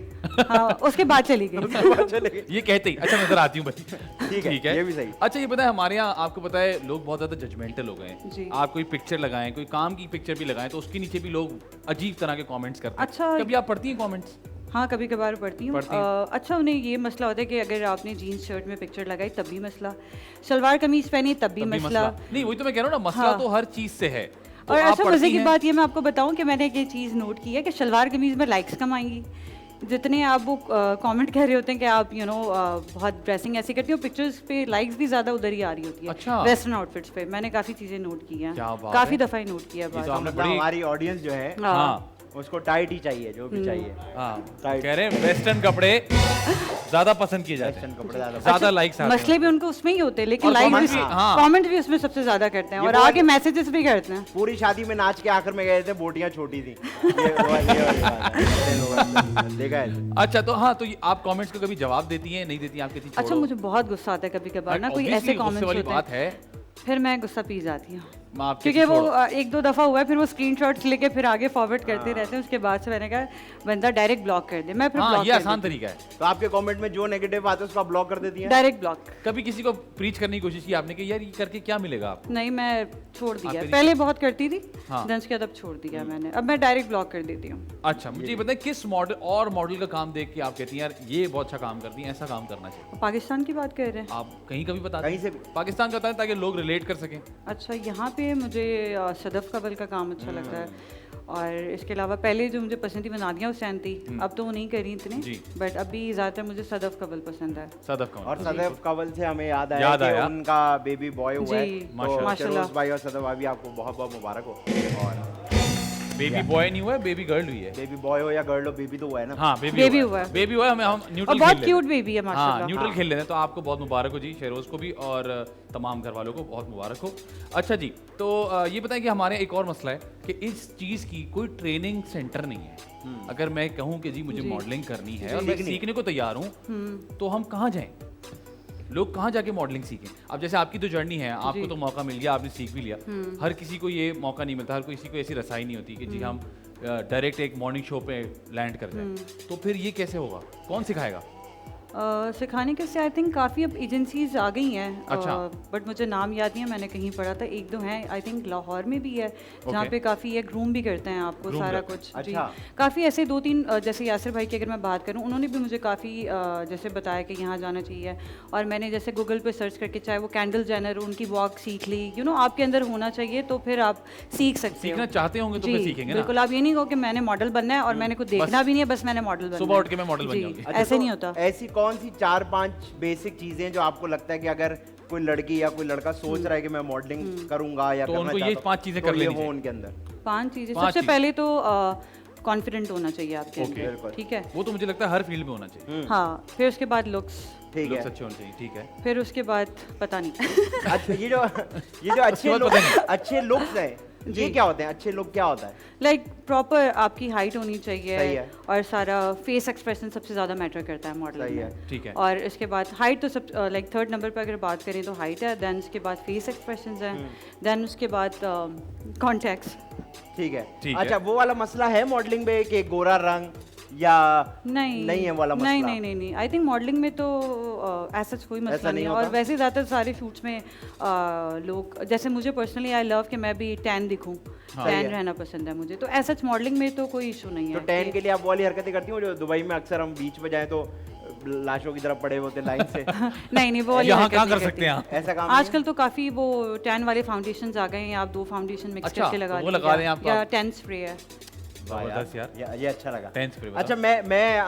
हाँ, उसके बाद चली गई। चले गई। ये कहते ही अच्छा नजर आती हूँ भाई। ठीक है, ये भी सही। अच्छा ये बताएं, हमारे यहाँ आपको पता है लोग बहुत ज्यादा जजमेंटल हो गए जी। हैं। आप कोई पिक्चर लगाएं, कोई काम की पिक्चर भी लगाएं, तो उसके नीचे भी लोग अजीब तरह के कमेंट्स करते हैं। अच्छा। कभी आप पढ़ती हैं कमेंट्स? हाँ, कभी कभार पढ़ती हूँ। पढ़ती हैं? अच्छा, उन्हें ये मसला होता है कि अगर आपने जीन्स शर्ट में पिक्चर लगाई तब भी मसला, सलवार कमीज पहनी तब भी तब भी मसला। नहीं, वही तो मैं कह रहा हूँ ना, मसला हाँ। तो हर चीज से है। तो और आप अच्छा, मजे पढ़ती की हैं? बात ये मैं आपको बताऊं कि मैंने एक ये चीज़ नोट की है कि शलवार कमीज में लाइक्स कम आएंगी। जितने आप वो कमेंट कर रहे होते हैं कि आप बहुत ड्रेसिंग ऐसी करती हो, पिक्चर्स पे लाइक्स भी ज्यादा उधर ही आ रही होती है। अच्छा। वेस्टर्न आउटफिट्स पे मैंने काफ़ी चीज़ें नोट की हैं, क्या बात काफ़ी है। दफ़ा ही नोट किया ये तो बात। आपने मतलब बड़ी हमारी ऑडियंस जो है हाँ उसको टाइट ही चाहिए, जो भी चाहिए। हाँ Tight. कह रहे हैं वेस्टर्न कपड़े ज्यादा पसंद किए जाते वेस्टर्न हैं, कपड़े ज्यादा ज्यादा लाइक्स आते मसले हैं। भी उनको उसमें ही होते हैं, लेकिन और लाइक comments भी, भी, हाँ। कमेंट भी उसमें सबसे ज्यादा करते हैं ये और वो आगे वाली- मैसेजेस भी करते हैं। पूरी शादी में नाच के आखिर में गए थे, बोटियां छोटी थी। ये वाली बात है। देखा है? अच्छा तो हाँ, तो आप कमेंट्स को कभी जवाब देती हैं, नहीं देती हैं, आप कहती हैं अच्छा, छोड़ो? मुझे बहुत गुस्सा आता है कभी कभार ना, कोई Obviously, ऐसे गुस्से कमेंट्स वाली होते बात हैं, है, फिर मैं गुस्सा पी जाती हूँ। मैं आपके क्योंकि वो छोड़ो। एक दो दफ़ा हुआ है, फिर वो स्क्रीनशॉट्स लेके फिर आगे फॉरवर्ड करते रहते हैं। उसके बाद से मैंने कहा बंदा डायरेक्ट ब्लॉक कर दे, मैं फिर हाँ ब्लॉक ये कर आसान देती तरीका है। तो आपके कमेंट में जो नेगेटिव आते हैं उसको आप ब्लॉक कर देती हूँ, हैं? Direct block. कभी किसी को प्रीच करने की कोशिश की आपने कि यार ये करके क्या मिलेगा आपको? नहीं, मैं छोड़ दिया, आपके पहले बहुत करती थी, हाँ। देन उसके बाद अब छोड़ दिया मैंने, अब मैं डायरेक्ट ब्लॉक कर देती हूँ। अच्छा मुझे ये बताएं, किस मॉडल और मॉडल का काम देख के आप कहती हैं यार ये बहुत अच्छा काम करती हैं, ऐसा काम करना चाहिए? पाकिस्तान की बात कर रहे हैं? आप कहीं कभी बता कहीं से भी। पाकिस्तान का बताएं ताकि लोग रिलेट कर सकें। अच्छा, यहाँ पे मुझे सदफ कबल का काम अच्छा लगता है, और इसके अलावा पहले जो मुझे पसंद थी वो नादिया हुसैन थी, अब तो वो नहीं करी इतनी, जी। बट अभी ज़्यादातर मुझे सदफ कबल पसंद है। सदफ का और सदैव कंवल से हमें याद आया याद कि आया। उनका बेबी बॉय हुआ है। जी, तो माशाल्लाह। फिरोज भाई और सदैव भाभी आपको बहुत बहुत मुबारक हो। और बेबी बॉय नहीं हुआ है, बेबी गर्ल हुई है। बेबी बॉय हो या गर्ल हो, बेबी तो हुआ है ना। हाँ Baby हुआ है। बेबी हुआ है, हम और न्यूट्रल बहुत खेल लेते क्यूट हैं। बेबी है हाँ माशाल्लाह। न्यूट्रल खेल लेते हैं, तो आपको बहुत मुबारक हो जी, शेरोज को भी और तमाम घर वालों को बहुत मुबारक हो। अच्छा जी, तो ये बताएं कि हमारे एक और मसला है कि इस चीज़ की कोई ट्रेनिंग सेंटर नहीं है। अगर मैं कहूँ कि जी मुझे मॉडलिंग करनी है और मैं सीखने को तैयार हूँ, तो हम कहाँ जाएं? लोग कहाँ जाके मॉडलिंग सीखें? अब जैसे आपकी तो जर्नी है, आपको तो मौका मिल गया, आपने सीख भी लिया। हर किसी को ये मौका नहीं मिलता, हर किसी को ऐसी रसाई नहीं होती कि जी हम डायरेक्ट एक मॉर्निंग शो पे लैंड कर जाए। तो फिर ये कैसे होगा? कौन सिखाएगा? सिखाने के से आई थिंक काफ़ी अब एजेंसीज आ गई हैं, अच्छा। बट मुझे नाम याद नहीं है, मैंने कहीं पढ़ा था, एक दो हैं, आई थिंक लाहौर में भी है, जहाँ Okay. पे काफ़ी है, ग्रूम भी करते हैं आपको Groom सारा करते हैं। कुछ। जी, अच्छा। काफ़ी ऐसे दो तीन, जैसे यासिर भाई की अगर मैं बात करूँ, उन्होंने भी मुझे काफ़ी जैसे बताया कि यहाँ जाना चाहिए, और मैंने जैसे गूगल पे सर्च करके, चाहे वो कैंडल जेनर, उनकी वॉक सीख ली, आपके अंदर होना चाहिए, तो फिर आप सीख सकते हो। सीखना चाहते होंगे तो फिर जी, सीखेंगे ना। बिल्कुल। आप ये नहीं कहो कि मैंने मॉडल बनना है और मैंने कुछ देखना भी नहीं है, बस मैंने मॉडल बनना है। सुबह उठ के मैं मॉडल बन जी, जाऊंगी। अच्छा, ऐसे तो नहीं होता। ऐसी कौन सी 4-5 बेसिक चीजें जो आपको लगता है कि अगर कोई लड़की या कोई लड़का सोच रहा है कि मैं मॉडलिंग करूंगा या तो करना उनको ये चाहता हूं, 5 चीजें तो कर ये लेनी हो चाहिए। उनके अंदर? 5 चीज़ें। 5 सबसे चीज़ें। पहले तो कॉन्फिडेंट होना चाहिए आपके Okay. अंदर, बिल्कुल। ठीक है। वो तो मुझे लगता है हर फील्ड में होना चाहिए। हाँ, फिर उसके बाद लुक्स, ठीक लोग है। अच्छे होने चाहिए, ठीक है। फिर उसके बाद पता नहीं अच्छा, ये जो अच्छे बात लोग, पता नहीं। अच्छे लुक्स हैं, ये क्या होते हैं? अच्छे लोग क्या होता है? लाइक प्रॉपर आपकी हाइट होनी सही चाहिए, है। और सारा फेस एक्सप्रेशन सबसे ज़्यादा मैटर करता है मॉडल सही में। है। ठीक है। और इसके बाद हाइट तो सब लाइक थर्ड नंबर पर अगर बात करें तो हाइट है, देन उसके बाद फेस एक्सप्रेशंस हैं, देन उसके बाद कॉन्टैक्ट्स। ठीक है। ठीक अच्छा, है। वो वाला मसला है मॉडलिंग में कि गोरा रंग या नहीं है वाला मसला? नहीं, आई थिंक मॉडलिंग में तो ऐसा कोई ऐसा मसला नहीं नहीं है। और होता? वैसे ज़्यादातर सारे शूट्स में लोग, जैसे मुझे पर्सनली आई लव कि मैं भी टैन दिखूं, हाँ। टैन है। रहना पसंद है मुझे, तो ऐसा मॉडलिंग में तो कोई इशू नहीं तो है। टैन के लिए आप वो वाली हरकतें करती हो जो दुबई में अक्सर हम बीच पे जाएं तो लाशों की तरफ पड़े होते लाइन से? नहीं, वो वाली यहाँ हरकत कहाँ नहीं कर सकते हैं आप? ऐसा काम नहीं आजकल तो काफी वो टैन वाले फाउंडेशंस आ गए हैं, आप 2 फाउंडेशन मिक्स अच्छा, करके लगा तो वो लगा लें आप तो या आप- टैन स्प्रे है। वाह जबरदस्त यार। ये अच्छा लगा। 10th पे बताओ। अच्छा, मैं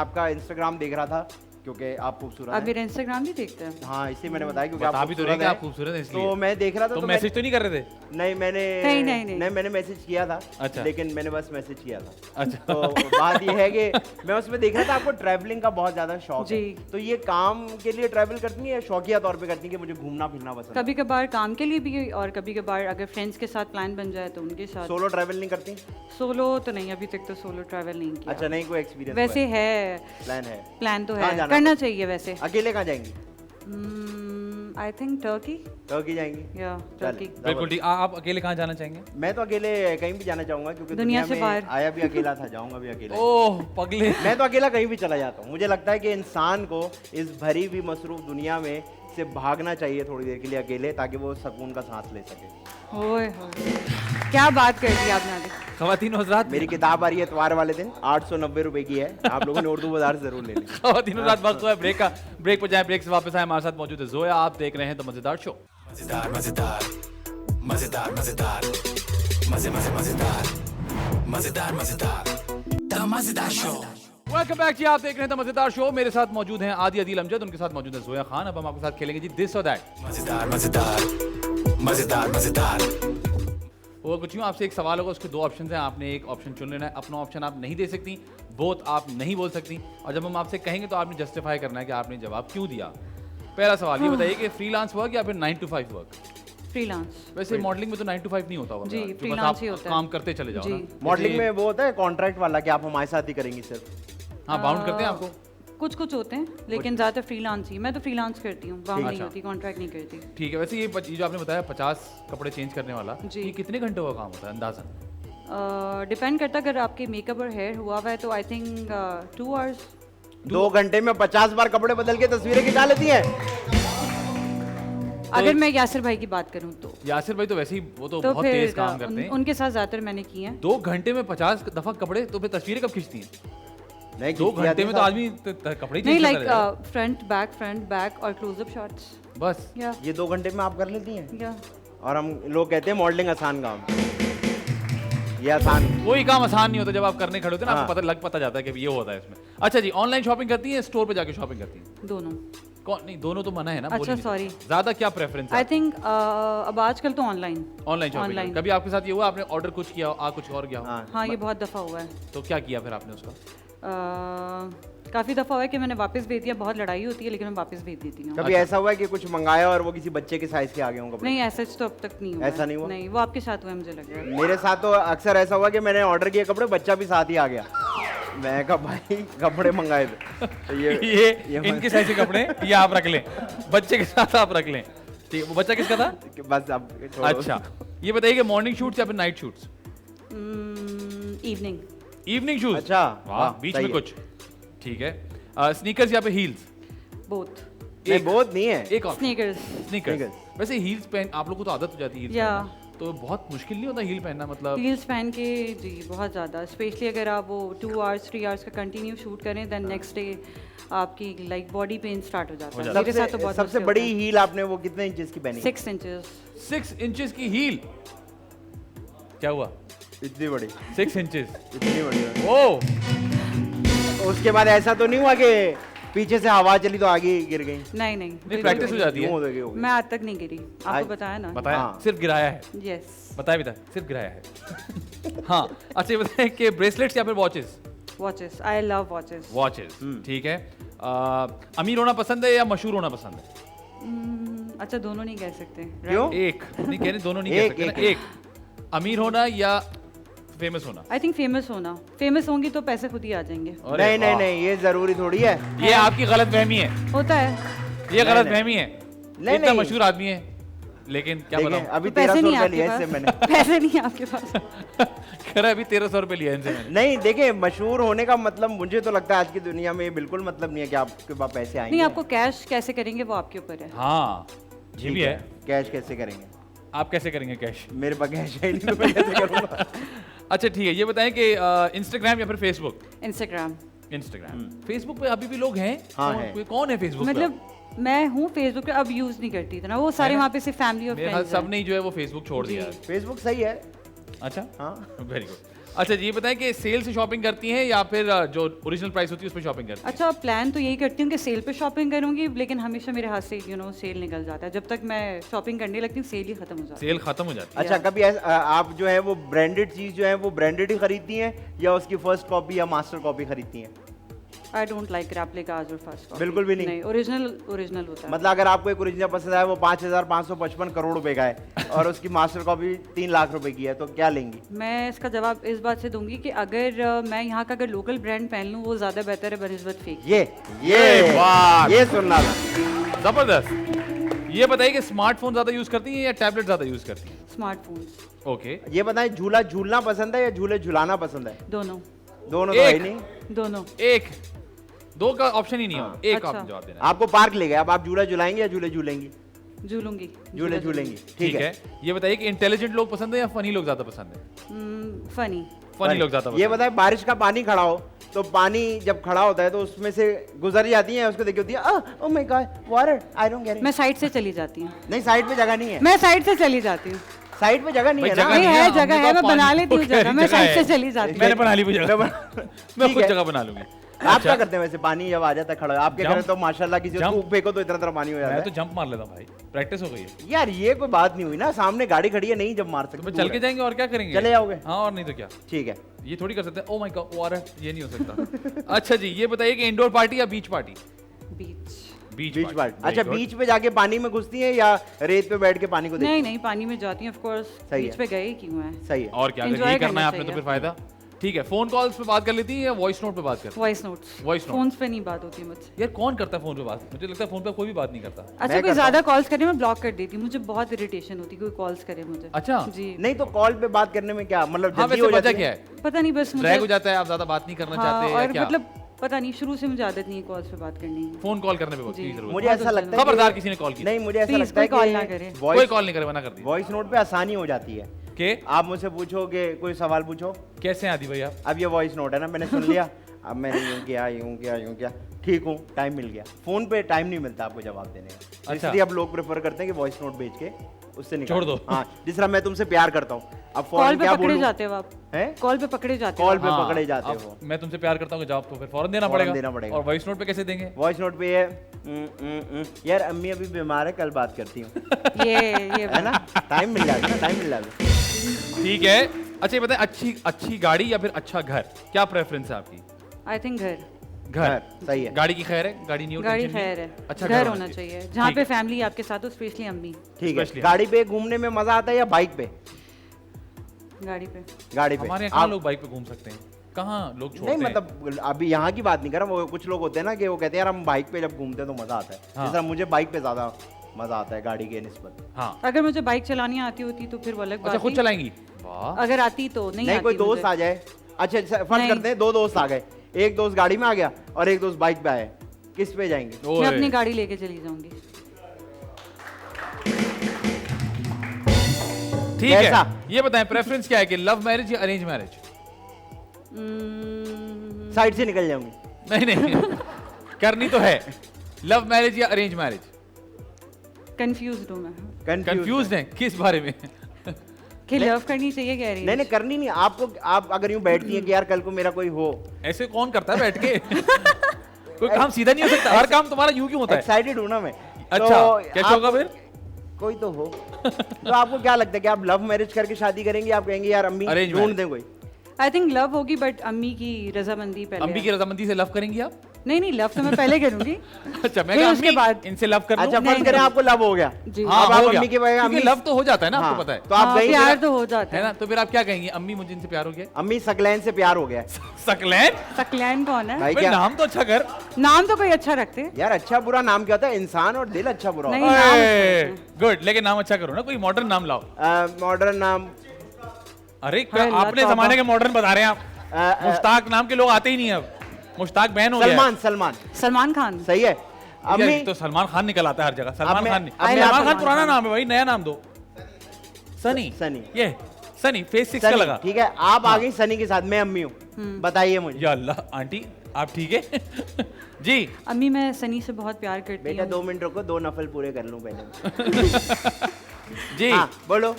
आपका इंस्टाग्राम देख रहा था क्योंकि आप खूबसूरत आप हैं। मेरा इंस्टाग्राम भी देखते हैं? हाँ, इसी मैंने बताया क्योंकि बता आप भी तो रहे खूबसूरत कि हैं। आप खूबसूरत हैं इसलिए। तो मैं देख रहा था तो तो मैसेज तो नहीं कर रहे थे? नहीं, मैंने नहीं। मैंने मैसेज किया था। अच्छा। लेकिन मैंने बस मैसेज किया था। अच्छा। तो बात ये है कि मैं उसमें देख रहा था आपको ट्रैवलिंग का बहुत ज्यादा शौक है। जी। तो ये काम के लिए ट्रैवल करती है या शौकिया तौर पे करती है कि मुझे घूमना फिरना पसंद है? कभी कभार काम के लिए भी, और कभी कभार अगर फ्रेंड्स के साथ प्लान बन जाए तो उनके साथ। सोलो ट्रैवल नहीं करती? सोलो तो नहीं, अभी तक तो सोलो ट्रैवल नहीं किया। अच्छा, नहीं कोई एक्सपीरियंस? वैसे है, प्लान है? प्लान तो कहाँ है, जाना करना चाहिए वैसे। अकेले कहाँ जाएंगी? आई थिंक टर्की टर्की जाएंगी? या चल, टर्की। बिल्कुल ठीक। आप अकेले कहाँ जाना चाहेंगे? मैं तो अकेले कहीं भी जाना चाहूंगा क्योंकि दुनिया से में बाहर। आया भी अकेला था, जाऊंगा भी अकेला। ओह पगले। मैं तो अकेला कहीं भी चला जाता हूँ। मुझे लगता है कि इंसान को इस भरी हुई मसरूफ दुनिया में से भागना चाहिए थोड़ी देर के लिए अकेले, ताकि वो सुकून का सांस ले सके। ओए होए, क्या बात कर दी आपने आगे। खवातीन हज़रात, मेरी किताब आ रही है इतवार वाले दिन, 890 रुपए की है। आप लोगों ने उर्दू बाजार से जरूर ले ली। खवातीन हज़रात, वक्त हुआ है ब्रेक का। ब्रेक पर जाए, ब्रेक से वापस आए। हमारे साथ मौजूद है जोया। आप देख रहे हैं द मजेदार शो। मजेदार मजेदार मजेदार मजेदार मजे मजे मजेदार मजेदार मजेदार द मजेदार शो। वेलकम बैक जी, आप देख रहे हैं द मजेदार शो। मेरे साथ मौजूद हैं आदि अदील अमजद, उनके साथ मौजूद है जोया खान। अब हम आपके साथ खेलेंगे जी दिस और दैट। मजेदार मजेदार मजेदार मजेदार। वो कुछ यूँ आपसे एक सवाल होगा, उसके 2 ऑप्शन हैं, आपने एक ऑप्शन चुन लेना है। अपना ऑप्शन आप नहीं दे सकती, बोथ आप नहीं बोल सकती, और जब हम आपसे कहेंगे तो आपने जस्टिफाई करना है कि आपने जवाब क्यों दिया। पहला सवाल ये बताइए कि फ्रीलांस वर्क या फिर 9 to 5 वर्क? फ्रीलांस। वैसे मॉडलिंग में तो 9 to 5 नहीं होता होगा, जी, जो बस freelance आप ही होता है। काम करते चले जाओ जी। ना। मॉडलिंग जैसे- में वो होता है कॉन्ट्रैक्ट वाला कि आप हमारे साथ ही करेंगी सिर्फ। हाँ, बाउंड करते हैं आपको? कुछ कुछ होते हैं, लेकिन ज़्यादातर फ्रीलांस ही। मैं तो फ्रीलांस करती हूँ, बाउंड नहीं अच्छा। होती, कॉन्ट्रैक्ट नहीं करती। ठीक है। वैसे ये जो आपने बताया 50 कपड़े चेंज करने वाला, जी। ये कितने घंटों का काम होता है अंदाजन? डिपेंड करता है, अगर आपके मेकअप और हेयर हुआ हुआ है तो आई थिंक 2 आवर्स। 2 घंटे में 50 बार कपड़े बदल के तस्वीरें खिंचा लेती हैं। अगर मैं यासिर भाई की बात करूँ तो यासिर भाई तो वैसे ही वो तो तो बहुत तेज फिर काम करते हैं। उनके साथ ज़्यादातर मैंने किए हैं। 2 घंटे में 50 दफा कपड़े, तो फिर तस्वीरें कब खींचती हैं? नहीं 2 खिंची घंटे जाती में है तो साहब। आदमी कपड़े ही नहीं, चेंज लाइक करता रहेगा। फ्रंट बैक और क्लोजअप शॉट्स। बस या ये 2 घंटे में आप कर लेती हैं। या और हम लोग कहते हैं मॉडलिंग आसान काम। ये आसान। कोई काम आसान नहीं होता, जब आप करने खड़े होते हैं ना, हाँ। आपको पता जाता है कि ये होता है इसमें। अच्छा जी, ऑनलाइन शॉपिंग करती है, स्टोर पे जाके शॉपिंग करती है? दोनों। कौन? नहीं, दोनों तो मना है ना। अच्छा, बोलिए। sorry। ज्यादा क्या प्रेफरेंस है? आई थिंक अब आजकल तो ऑनलाइन। Online shopping. online। कभी आपके साथ ये हुआ आपने ऑर्डर कुछ किया, आ कुछ और गया हो? हाँ। हाँ, ये बहुत दफ़ा हुआ है। तो क्या किया फिर आपने उसका? काफ़ी दफ़ा हुआ है कि मैंने वापस भेज दिया, बहुत लड़ाई होती है लेकिन मैं वापस भेज देती हूँ। कभी ऐसा हुआ है कि कुछ मंगाया और वो किसी बच्चे के साइज के आ गए हों कपड़े? नहीं, ऐसा तो अब तक नहीं हुआ। ऐसा नहीं हुआ? नहीं, वो आपके साथ हुआ है मुझे लग रहा है। मेरे साथ तो अक्सर ऐसा हुआ कि मैंने ऑर्डर किए कपड़े, बच्चा भी साथ ही आ गया। मैं कहा भाई कपड़े मंगाए थे तो ये इनके साइज के कपड़े ये आप रख लें, बच्चे के साथ आप रख लें। ठीक, वो बच्चा किसका था? बस अब छोड़ो। अच्छा, ये बताइए कि मॉर्निंग शूट्स या फिर night shoots? Evening. Evening shoots. अच्छा, वाह, वाह, बीच सही में है। कुछ। ठीक है। स्नीकर्स या फिर हील्स? बोथ। नहीं बहुत नहीं है। एक और स्नीकर्स। स्नीकर्स। Sneakers। वैसे हील्स पहन, आप लोगों को तो आदत हो जाती है हील्स या। पहनना, तो बहुत मुश्किल नहीं होता हील पहनना? मतलब हील्स पहन के जी बहुत ज़्यादा, स्पेशली अगर आप वो 2 आवर्स 3 आवर्स का कंटिन्यू शूट करें, देन नेक्स्ट डे आपकी लाइक बॉडी पेन स्टार्ट हो जाता है। मेरे साथ तो बहुत सबसे बड़ी हील आपने वो कितने इंचेस की पहनी? 6 इंचेस। 6 इंचेस की हील? क्या हुआ? इतनी बड़ी? 6 इंचेस? इतनी बड़ी? ओ, उसके बाद ऐसा तो नहीं हुआ कि पीछे से हवा चली तो आगे ही गिर गई? नहीं, नहीं प्रैक्टिस हो जाती यूं हो है। गई होगी। मैं आज तक नहीं गिरी, आपको आज- बताया ना। बताया हाँ। सिर्फ गिराया है। यस। बताया भी था, सिर्फ गिराया है। हाँ, अच्छा ये बताएं कि ब्रेसलेट्स या फिर watches? Watches, I love watches. Watches. ठीक है। अमीर होना पसंद है या मशहूर होना पसंद है? अच्छा, दोनों नहीं कह सकते। क्यों? एक नहीं कहने, दोनों नहीं कह एक, सकते ना। एक। एक, अमीर होना या फेमस होना? आई थिंक फेमस होना। फेमस होंगी तो पैसे खुद ही आ जाएंगे। अरे नहीं नहीं वाह। नहीं, ये जरूरी थोड़ी है। ये आपकी गलत फहमी है, होता है। ये गलत नहीं। फहमी है। नहीं, इतना नहीं। मशहूर आदमी है, लेकिन क्या देखिए, बताऊं? अभी तो पैसे 1300 नहीं रुपए आपके लिए इससे मैंने। पास। पैसे नहीं है आपके पास। कह रहा है अभी 1300 रुपए लिया इनसे मैंने। नहीं देखिए, मशहूर होने का मतलब मुझे तो लगता है आज की दुनिया में ये बिल्कुल मतलब नहीं है कि आपके पास पैसे आएंगे। नहीं, आपको कैश कैसे करेंगे वो आपके ऊपर है। हाँ, ये ठीक भी है। कैश कैसे करेंगे? आप कैसे करेंगे कैश? मेरे पास कैश है नहीं तो मैं कैसे करूंगा? अच्छा ठीक है, ये बताएं कि इंस्टाग्राम या फिर फेसबुक? इंस्टाग्राम। इंस्टाग्राम। फेसबुक पे अभी भी लोग हैं? हाँ, कौन- हैं। कोई कौन है फेसबुक पे? मतलब मैं हूँ फेसबुक पे, अब यूज नहीं करती इतना। वो सारे है ना? वहाँ पे सिर्फ फैमिली और मेरे ख्याल फ्रेंड्स हैं। सबने ही जो है वो फेसबुक छोड़ दिया है। फेसबुक सही है। अच्छा, हाँ। Very good. अच्छा जी, ये बताएं कि सेल से शॉपिंग करती हैं या फिर जो ओरिजिनल प्राइस होती है उस पर शॉपिंग करती हैं? अच्छा, प्लान तो यही करती हूँ कि सेल पे शॉपिंग करूंगी, लेकिन हमेशा मेरे हाथ से सेल निकल जाता है। जब तक मैं शॉपिंग करने लगती हूँ सेल ही खत्म हो जाती है। सेल खत्म हो जाती है। अच्छा, कभी आप जो है वो ब्रांडेड चीज जो है वो ब्रांडेड ही खरीदती हैं या उसकी फर्स्ट कॉपी या मास्टर कॉपी खरीदती हैं? आई डोंट लाइक रेप्लिकाज और फर्स्ट कॉपी। बिल्कुल भी नहीं? नहीं, ओरिजिनल होता है। मतलब अगर आपको एक ओरिजिनल पसंद आया वो 5,555 करोड़ रुपए का है और उसकी मास्टर कॉपी 3 लाख रुपए की है, तो क्या लेंगी? मैं इसका जवाब इस बात से दूंगी कि अगर मैं यहाँ का अगर लोकल ब्रांड पहन लूँ वो ज़्यादा बेहतर है बनिस्बत फेक। ये बात। ये सुनना था। जबरदस्त। ये बताइए कि स्मार्टफोन ज्यादा यूज करती हैं या टैबलेट ज्यादा यूज करती हैं? स्मार्टफोन्स। ओके। ये बताएं, झूला झूलना पसंद है या झूले झुलाना पसंद है? दोनों। दोनों तो है ही एक। नहीं। दोनों। एक, दो का ऑप्शन ही नहीं है, एक अच्छा। आपने जवाब देना है। आपको पार्क ले गए, अब आप झूला झुलाएंगे या झूले झूलेंगी? झूलूंगी। झूले झूलेंगी। ठीक है। ये बताइए कि इंटेलिजेंट लोग पसंद है या फनी लोग ज्यादा पसंद है? फनी। फनी लोग ज्यादा ये पसंद है। बताएं, बारिश का पानी खड़ा हो तो पानी जब खड़ा होता है तो उसमें से गुजर जाती है, उसको देखी होती है oh my God water, I don't get it. मैं साइड से चली जाती हूँ। नहीं, साइड पे जगह नहीं है। मैं साइड से चली जाती हूँ। साइड पे जगह नहीं भाई है ना। जगह नहीं नहीं है, हमने जगह कहा है, मैं पानी बना लेती हूँ को कह रही जगह, मैं जगह साइड है। से चली जाती हूँ। मैंने बना ली वो जगह। मैं ठीक खुद है। जगह बना लूंगी। आप क्या करते हैं वैसे? पानी जब आ जाता है खड़ा, आपके घर में तो माशाल्लाह किसी को जंप- थूक फेंको तो इतना तरह पानी हो जाता मैं है। तो जंप मार लेता हूँ भाई, प्रैक्टिस हो गई है। यार ये कोई बात नहीं हुई ना, सामने गाड़ी खड़ी है, नहीं जब मार तो सकते। मैं चल के जाएंगे और क्या करेंगे? चले जाओगे? हाँ, और नहीं तो क्या, ठीक है। ये थोड़ी कर सकते हैं। ओ माय गॉड, वार है, ये नहीं हो सकता। अच्छा जी, ये बताइए कि इंडोर पार्टी या बीच पार्टी? बीच। बीच बीच पार्टी। Very अच्छा, good. बीच पे जाके पानी में घुसती है या रेत पे बैठ के पानी को देखती नहीं हैं? नहीं, पानी में जाती हूँ ऑफ कोर्स। सही बीच है। पे गए ही क्यों है? सही है। और क्या, अगर Enjoy यही करना करना है आपने तो चाहिए। फिर फायदा। ठीक है, फोन कॉल्स पे बात कर लेती है या वॉइस नोट पे बात करती voice notes. Voice note. Phones पे नहीं बात होती मुझसे। है? यार कौन करता है फोन पे बात? मुझे लगता है फोन पे कोई भी बात नहीं करता। अच्छा, मैं कोई करता ज्यादा कॉल्स करे मैं ब्लॉक कर देती हूँ, मुझे बहुत इरिटेशन होती है कोई कॉल्स करे मुझे। अच्छा। जी। नहीं तो कॉल पे बात करने में क्या मतलब, हाँ, जल्दी वैसे हो वजह जाती क्या है? है? पता नहीं, बस ड्रैग हो मुझे। जाता है, आप ज्यादा बात नहीं करना हाँ, चाहते हैं या और क्या? मतलब पता नहीं, शुरू से मुझे आदत नहीं है कॉल्स पे बात करने की। फोन कॉल करने पे बहुत जी। की जरूरत मुझे बहुत ऐसा लगता है खबरदार कि- किसी ने कॉल की। नहीं, मुझे ऐसा Please, लगता है कोई call ना करे। कि कोई कॉल नहीं करे, मना कर दी। वॉइस नोट पे आसानी हो जाती है के आप मुझसे पूछोगे, कोई सवाल पूछो, कैसे हैं आदि भाई आप? अब ये वॉइस नोट है ना, मैंने सुन लिया, अब मैंने यूं किया, ठीक हूँ, टाइम मिल गया। फोन पे टाइम नहीं मिलता आपको जवाब देने का, अच्छा। इसलिए अब लोग प्रेफर करते हैं कि वॉइस नोट भेज के उससे निकाल छोड़ दो। हाँ, जिस तरह मैं तुमसे प्यार करता हूँ, अब कॉल फोन पे क्या पकड़े बोलूं? जाते हो आप। हैं? कॉल पे पकड़े जाते हो कॉल आप। पे हाँ, पकड़े जाते अब हो। मैं तुमसे प्यार करता हूँ, जवाब तो फिर फौरन देना फौरन पड़ेगा। देना पड़ेगा। और वॉइस नोट पे कैसे देंगे? वॉइस नोट पे ये यार अम्मी अभी बीमार है, कल बात करती हूँ। ये है ना, टाइम मिल जाएगा ना, टाइम मिल जाएगा। ठीक है। अच्छा, ये बताएं, अच्छी गाड़ी या फिर अच्छा घर, क्या प्रेफरेंस है आपकी? आई थिंक घर। घर सही है। गाड़ी की खैर है, गाड़ी नहीं हो, गाड़ी टेंशन नहीं? खैर है। अच्छा घर होना चाहिए जहाँ ठीक पे है। फैमिली आपके साथ हो, स्पेशली अम्मी। ठीक है। Especially- गाड़ी पे घूमने में मजा आता है या बाइक पे? गाड़ी पे। गाड़ी पे। हमारे यहाँ कहाँ आप- लोग बाइक पे घूम सकते हैं? कहाँ लोग छोड़ते नहीं हैं? मतलब अभी यहाँ की बात नहीं कर रहा, वो कुछ लोग होते हैं ना कि वो कहते हैं यार हम बाइक पे जब घूमते हैं तो मजा आता है। हाँ। जिस तरह मुझे बाइक पे ज्यादा मजा आता है गाड़ी के निस्बत। हाँ। अगर मुझे बाइक चलानी आती होती तो फिर वो अलग अच्छा, बात खुद थी। चलाएंगी? वाह। अगर आती तो नहीं नहीं आती कोई दोस्त मुझे। आ जाए, अच्छा फर्ज नहीं। करते हैं दो दोस्त आ गए, एक दोस्त गाड़ी में आ गया और एक दोस्त बाइक पे आया, किस पे जाएंगे? मैं ओए। अपनी गाड़ी लेके चली जाऊंगी। ठीक है। कैसा? ये बताएं, प्रेफरेंस क्या है कि लव मैरिज या अरेंज मैरिज? साइड से निकल जाऊंगी। नहीं नहीं, करनी तो है। लव मैरिज या अरेंज मैरिज? कंफ्यूज्ड हूँ मैं कंफ्यूज हैं किस बारे में? कि लव करनी चाहिए क्या नहीं नहीं करनी नहीं आपको, आप अगर यूं बैठती हैं कि यार कल को मेरा कोई हो, ऐसे कौन करता है बैठ के? कोई काम सीधा नहीं हो सकता, हर काम तुम्हारा यूं क्यों होता है? एक्साइटेड हूं ना मैं। अच्छा, तो कैसे आप- होगा फिर? कोई तो हो। तो आपको क्या लगता है कि आप लव मैरिज करके शादी करेंगे, आप कहेंगे यार अम्मी Arrange ढूंढ marriage। दें कोई? आई थिंक लव होगी, बट अम्मी की रजामंदी पहले अम्मी है। की रजामंदी से लव करेंगी आप? नहीं लव तो मैं पहले करूंगी। अच्छा, मैं फिर कहा उसके अम्मी, बाद- इनसे लव कर लूं? अच्छा नहीं, फर्ज करें नहीं। आपको लव हो गया, जी। हाँ, अब आप हो गया। अम्मी के बगैर क्योंकि अम्मी- लव तो हो जाता है ना, हाँ, आपको पता है। तो आप हाँ, गई प्यार तो हो जाता है है ना? तो फिर आप क्या कहेंगी? अम्मी मुझे इनसे प्यार हो गया। अम्मी सकलैन से प्यार हो गया। सकलैन? सकलैन कौन है? भाई भाई, क्या नाम तो अच्छा कर। नाम तो कोई अच्छा रखते। यार, अच्छा बुरा नाम क्या होता है? इंसान और दिल अच्छा बुरा नहीं, होता नाम गुड, लेकिन नाम अच्छा करो ना, कोई मॉडर्न नाम लाओ। है। मॉडर्न नाम अरे क्या अरे आपने अल्लाह जमाने के मॉडर्न बता रहे हैं आप? अ, मुश्ताक नाम के लोग आते ही नहीं अब। मुश्ताक बैन हो गया है। सलमान सलमान सलमान खान। सही है। यार, अम्मी तो सलमान खान निकल आता है हर जगह। सलमान मैं- खान नहीं। अब मैं सलमान खान सलमान पुराना खान। नाम है भाई, नया नाम दो। सनी। सनी। ये सनी फेस 6 का सनी, लगा। ठीक है। आप आ गई सनी के साथ, मैं अम्मी हूँ, बताइए मुझे। या अल्लाह, आंटी आप ठीक है? जी। अम्मी मैं सनी से बहुत प्यार करती बेटा हूँ। 2 मिनट रुको, 2 नफल पूरे कर लूं पहले। जी। हाँ बोलो।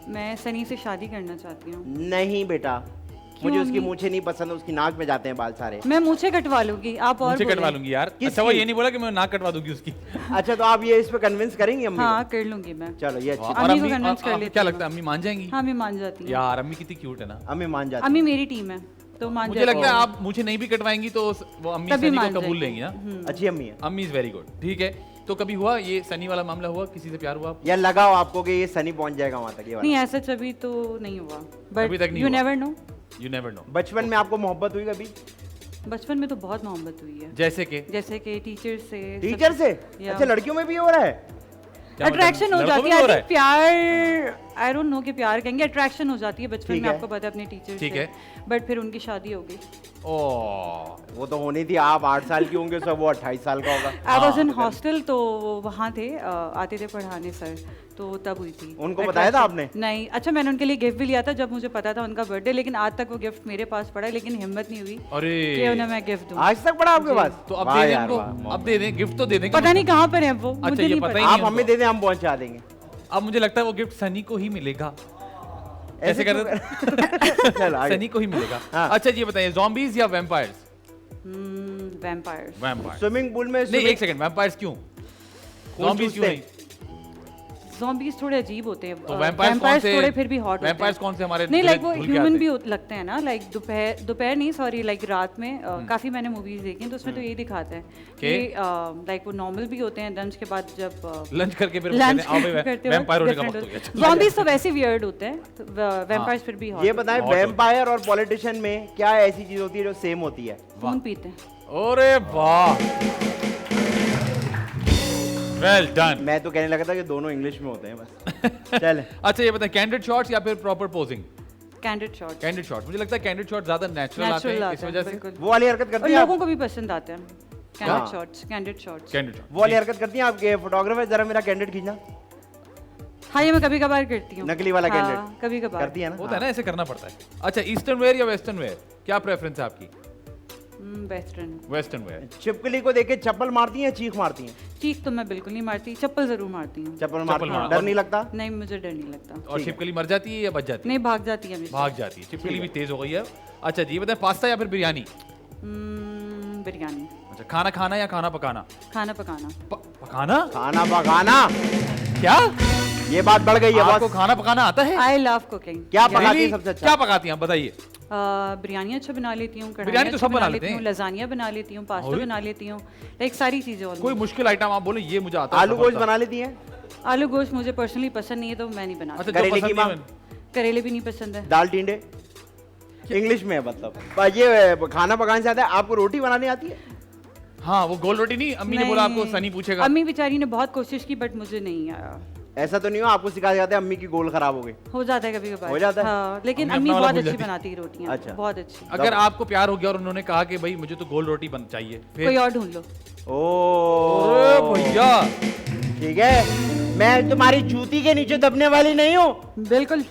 मैं सनी से शादी करना चाहती हूँ। नहीं बेटा, क्यों मुझे उसकी नहीं? मूछें नहीं पसंद, उसकी नाक में जाते हैं बाल सारे। मैं मुझे कटवा लूंगी, आप और मुझे कटवा बोलें। लूंगी यार। किसकी? अच्छा, वो ये नहीं बोला कि मैं नाक कटवा दूंगी उसकी। अच्छा तो आप ये इस पे कन्विंस करेंगी अम्मी हाँ को? कर लूंगी मैं। चलो ये अच्छी और अम्मी को अम्मी, convince कर आपको लेती क्या हूँ। लगता है अम्मी मान जाएंगी? हाँ मैं मान जाती हूँ। यार अम्मी कितनी क्यूट है ना। अम्मी मान जाती अम्मी मेरी टीम है तो मान मुझे जाती लगता है हूँ। आप मुझे नहीं भी कटवाएंगी तो वो अम्मी तभी सनी मान को कबूल जाएगी। लेंगी ना। अच्छी अम्मी है। अम्मी इज वेरी गुड। ठीक है, तो कभी हुआ ये सनी वाला मामला, हुआ किसी से प्यार हुआ आपको? या लगाओ आपको कि ये सनी पहुंच जाएगा वहां तक? ये नहीं वाला ऐसा कभी तो नहीं हुआ, अभी तक बट नहीं यू हुआ। Never know. You never know. बचपन में आपको मोहब्बत हुई कभी? बचपन में तो बहुत मोहब्बत हुई है, जैसे कि जैसे कि टीचर से। टीचर से? या- अच्छा लड़कियों में भी हो रहा है? क्या मतलब, अट्रैक्शन हो लड़कों जाती में है। भी हो रहा I think प्यार, आई डोंट नो कि प्यार कहेंगे, अट्रैक्शन हो जाती है बचपन ठीक में, है। आपको पता है अपने टीचर ठीक से। है। बट फिर उनकी शादी हो गई। ओह, वो तो होनी थी, आप 8 साल की होंगे, सब वो 28 साल का होगा। आई वॉज इन हॉस्टल, तो वो वहाँ थे, आते थे पढ़ाने सर, तो तब हुई थी। उनको बताया था Attraction- आपने? नहीं, अच्छा मैंने उनके लिए गिफ्ट भी लिया था जब मुझे पता था उनका बर्थडे, लेकिन आज तक वो गिफ्ट मेरे पास पड़ा है, लेकिन हिम्मत नहीं हुई अरे कि उन्हें मैं गिफ्ट दूँ। आज तक पड़ा आपके पास? तो अब वाह दे दें यार, उनको, वाह। अब दे दें, गिफ्ट तो दे दें। पता नहीं कहाँ पर है वो, अच्छा, मुझे ये नहीं पता पता। ही नहीं आप उनको। हमें दे दें, हम पहुंचा देंगे। अब मुझे लगता है वो गिफ्ट सनी को ही मिलेगा। ऐसे ऐसे कर क्यों? चल आगे। सनी को ही मिलेगा। हाँ। अच्छा जी, ये बताइए, ज़ॉम्बीज या vampires? Vampires. Vampire swimming pool में नहीं, एक सेकंड, वैम्पायर्स क्यों? ज़ॉम्बीज क्यों नहीं? ज़ॉम्बीज थोड़े अजीब होते हैं। तो वैम्पायर्स कौन से? थोड़े फिर भी हॉट होते हैं। वैम्पायर्स कौन से हमारे नहीं, लाइक वो धुल के ह्यूमन आते भी लगते हैं ना, लाइक दोपहर नहीं, सॉरी, लाइक रात में काफी मैंने मूवीज देखी हैं तो उसमें तो यही दिखाते हैं कि लाइक वो नॉर्मल भी होते हैं, लंच के बाद जब लंच करके फिर लंच कहते हैं, करते वैम्पायर होने का वक्त हो गया। ज़ॉम्बीज तो वैसे वियर्ड होते हैं, वैम्पायर्स फिर भी हॉट। ये बताएं, वैम्पायर और पॉलिटिशियन में क्या ऐसी चीज होती है जो सेम होती है? खून पीते हैं। अरे वाह, वेल डन। मैं तो कहने लगा था कि दोनों इंग्लिश में होते हैं बस। चल अच्छा ये बताएं, कैंडिड शॉट्स या फिर proper posing? Candid shots. Candid shots, मुझे लगता है कैंडिड शॉट ज्यादा नेचुरल आते हैं इस वजह से। बिल्कुल। वो वाली हरकत और करती है लोगों आप? को भी पसंद आते हैं हाँ। Candid shots, candid shots. Candid shot वो वाली हरकत करती हैं आपके फोटोग्राफर, जरा मेरा कैंडिड खींचना, हाँ, ये मैं कभी कभार करती हूँ। नकली वाला हाँ, कैंडिड कभी कभार करती है ना? होता है ना, ऐसे करना पड़ता है। अच्छा, ईस्टर्न वेयर या वेस्टर्न वेयर, क्या प्रेफरेंस है आपकी? वेस्टर्न। Western wear. छिपकली को देख के चप्पल मारती हैं, चीख मारती हैं? चीख तो मैं बिल्कुल नहीं मारती, चप्पल जरूर मारती हूँ। चप्पल मारती हैं, मार- डर नहीं लगता? नहीं, मुझे डर नहीं लगता। और छिपकली मर जाती है या बच जाती है? नहीं, भाग जाती है हमेशा। भाग जाती है, छिपकली भी तेज हो गई है। अच्छा जी, ये बताएं, पास्ता या फिर बिरयानी? बिरयानी। अच्छा, खाना खाना या खाना पकाना? खाना पकाना। पकाना? खाना पकाना, क्या ये बात बढ़ गई है आपको बस। खाना पकाना आता है? I love cooking. क्या पकाती है Really? सबसे अच्छा? क्या पकाती हैं आप, बताइए। बिरयानी अच्छा बना लेती हूँ, कढ़ाई बिरयानी तो अच्छा सब बना लेते हैं। लजानिया बना लेती हूँ, पास्ता और? बना लेती हूँ, लाइक सारी चीजें almost। कोई मुश्किल आइटम आप बोले ये मुझे आता है? आलू गोश्त सफलता। बना लेती हैं? आलू गोश्त मुझे पर्सनली पसंद नहीं है तो मैं नहीं बनाती। अच्छा, जो करेले पसंद की नहीं माँ? है। करेले भी नहीं पसंद है। दाल टिंडे इंग्लिश में है मतलब। पर ये खाना पकाने से आता है, आपको रोटी बनानी आती है? हाँ, वो गोल रोटी नहीं, अम्मी ने बोला आपको, सनी पूछेगा। अम्मी बेचारी ने बहुत कोशिश की बट मुझे नहीं आया। ऐसा तो नहीं हो आपको सिखाया जाता है अम्मी की गोल खराब हो गई? हो जाता है कभी कभार। हो जाता है? हाँ, लेकिन अम्मी अम्मी अपना वाला बहुत भूल अच्छी जाती है। बनाती है रोटियाँ। अच्छा। बहुत अच्छी। अगर आपको प्यार हो गया और उन्होंने कहा कि भाई मुझे तो गोल रोटी बन चाहिए, कोई फिर? और ढूंढ लो। अरे ओ भैया, ठीक है, मैं तुम्हारी जूती के नीचे दबने वाली नहीं हूँ। बिल्कुल।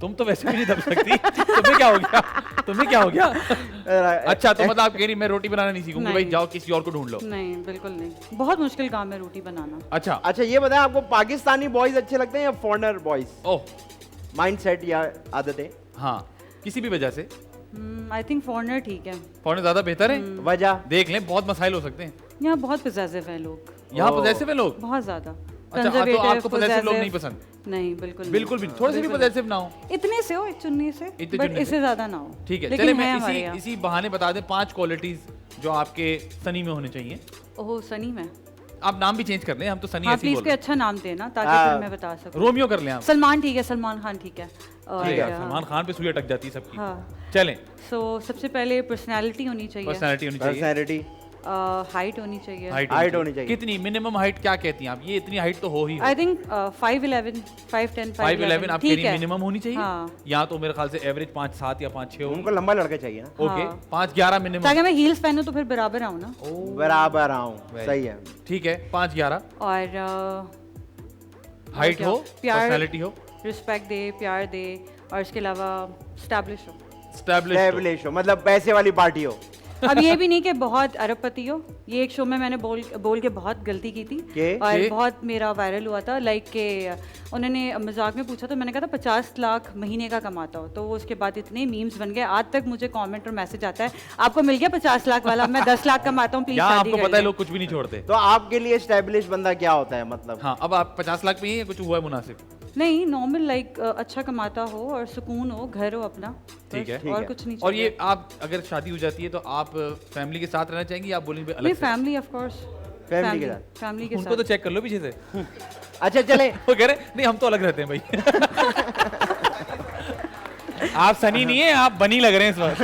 तुम तो वैसे भी नहीं दब सकती। तुम्हें क्या हो गया? तुम्हें क्या हो गया? अच्छा, तो मतलब आप कह रही मैं रोटी बनाना नहीं सीखूंगी, नहीं। भाई जाओ किसी और को ढूंढ लो। नहीं, बिल्कुल नहीं, बहुत मुश्किल काम है रोटी बनाना। अच्छा, अच्छा ये बताएं, आपको पाकिस्तानी बॉयज अच्छे लगते हैं या फॉरेनर बॉयज? ओह माइंडसेट या आदतें? हाँ, किसी भी वजह से आई थिंक फॉरनर ठीक है। फॉरेन ज्यादा बेहतर है। वजह? देख लें, बहुत मसाइल हो सकते हैं। यहाँ बहुत पजेसिव है लोग, यहाँ ओह। पजेसिव है लोग। बहुत ज्यादा। अच्छा, तो Conservative, आपको पजेसिव लोग नहीं possessive। पसंद? नहीं, बिल्कुल बिल्कुल भी नहीं, थोड़े से भी बिल्कुल पजेसिव ना हो। इतने से हो, एक चुन्नी से, इतने बट चुन्नी इससे से। ज्यादा ना हो। ठीक है, लेकिन चले मैं हमारे यहाँ। इसी बहाने बता दें 5 क्वालिटीज जो आपके सनी में होने चाहिए। ओह, सनी में। आप नाम भी चेंज कर लें, हम तो सनी हाँ, ऐसे ही प्लीज बोल कोई रहे अच्छा नाम देना ताकि हाँ। फिर मैं बता सकूं। हैं। रोमियो कर लें आप। सलमान ठीक है, सलमान खान ठीक है। और ठीक है, सलमान खान पे सुई अटक जाती है सबकी। हाँ। चलें, सो सबसे पहले पर्सनालिटी होनी चाहिए, पर्सनैलिटी होनी चाहिए, पर्सनैलिटी, हाइट होनी चाहिए। Height होनी चाहिए। कितनी मिनिमम हाइट क्या कहती हैं आप? ये इतनी हाइट तो हो ही हो। आई थिंक 5'11", 5'10", 5'11" आप कह ठीक रही है। मिनिमम होनी चाहिए। हाँ। यहाँ तो मेरे ख्याल से एवरेज 5'7" या 5'6" हो। उनको लंबा लड़का चाहिए ना? ओके, हाँ। 5'11" मिनिमम। ताकि मैं हील्स पहनूं तो फिर बराबर आऊं ना। बराबर आऊं, Very सही है। ठीक है, 5'11", और हाइट क्या? हो, प्यार- पर्सनैलिटी हो, रिस्पेक्ट दे, प्यार दे, और इसके अलावा स्टैब्लिश हो। established हो। Established हो, मतलब पैसे वाली पार्टी हो। अब ये भी नहीं कि बहुत अरबपति हो। ये एक शो में मैंने बोल के बहुत गलती की थी के? और के? बहुत मेरा वायरल हुआ था, लाइक के उन्होंने मजाक में पूछा तो मैंने कहा था 50 लाख महीने का कमाता हो, तो वो उसके बाद इतने मीम्स बन गए, आज तक मुझे कमेंट और मैसेज आता है आपको मिल गया 50 लाख वाला, मैं 10 लाख कमाता हूँ, प्लीज यहाँ शादी आपको कर पता है लें। लोग कुछ भी नहीं छोड़ते। तो आपके लिए स्टैब्लिश बंदा क्या होता है मतलब? हाँ, अब आप 50 लाख में ही है, कुछ हुआ है मुनासिब? नहीं, नॉर्मल लाइक अच्छा कमाता हो और सुकून हो, घर हो अपना, ठीक है। बस, ठीक और है। कुछ नहीं और ये चाहिए। आप अगर शादी हो जाती है तो आप फैमिली के साथ रहना चाहेंगे या आप बोलेंगे नहीं, अलग से? फैमिली ऑफ कोर्स, Family के साथ? फैमिली के उनको तो साथ। चेक कर लो पीछे से। अच्छा चले, वो कह रहे नहीं हम तो अलग रहते हैं भाई। आप सनी नहीं है, आप बनी लग रहे हैं इस वक्त।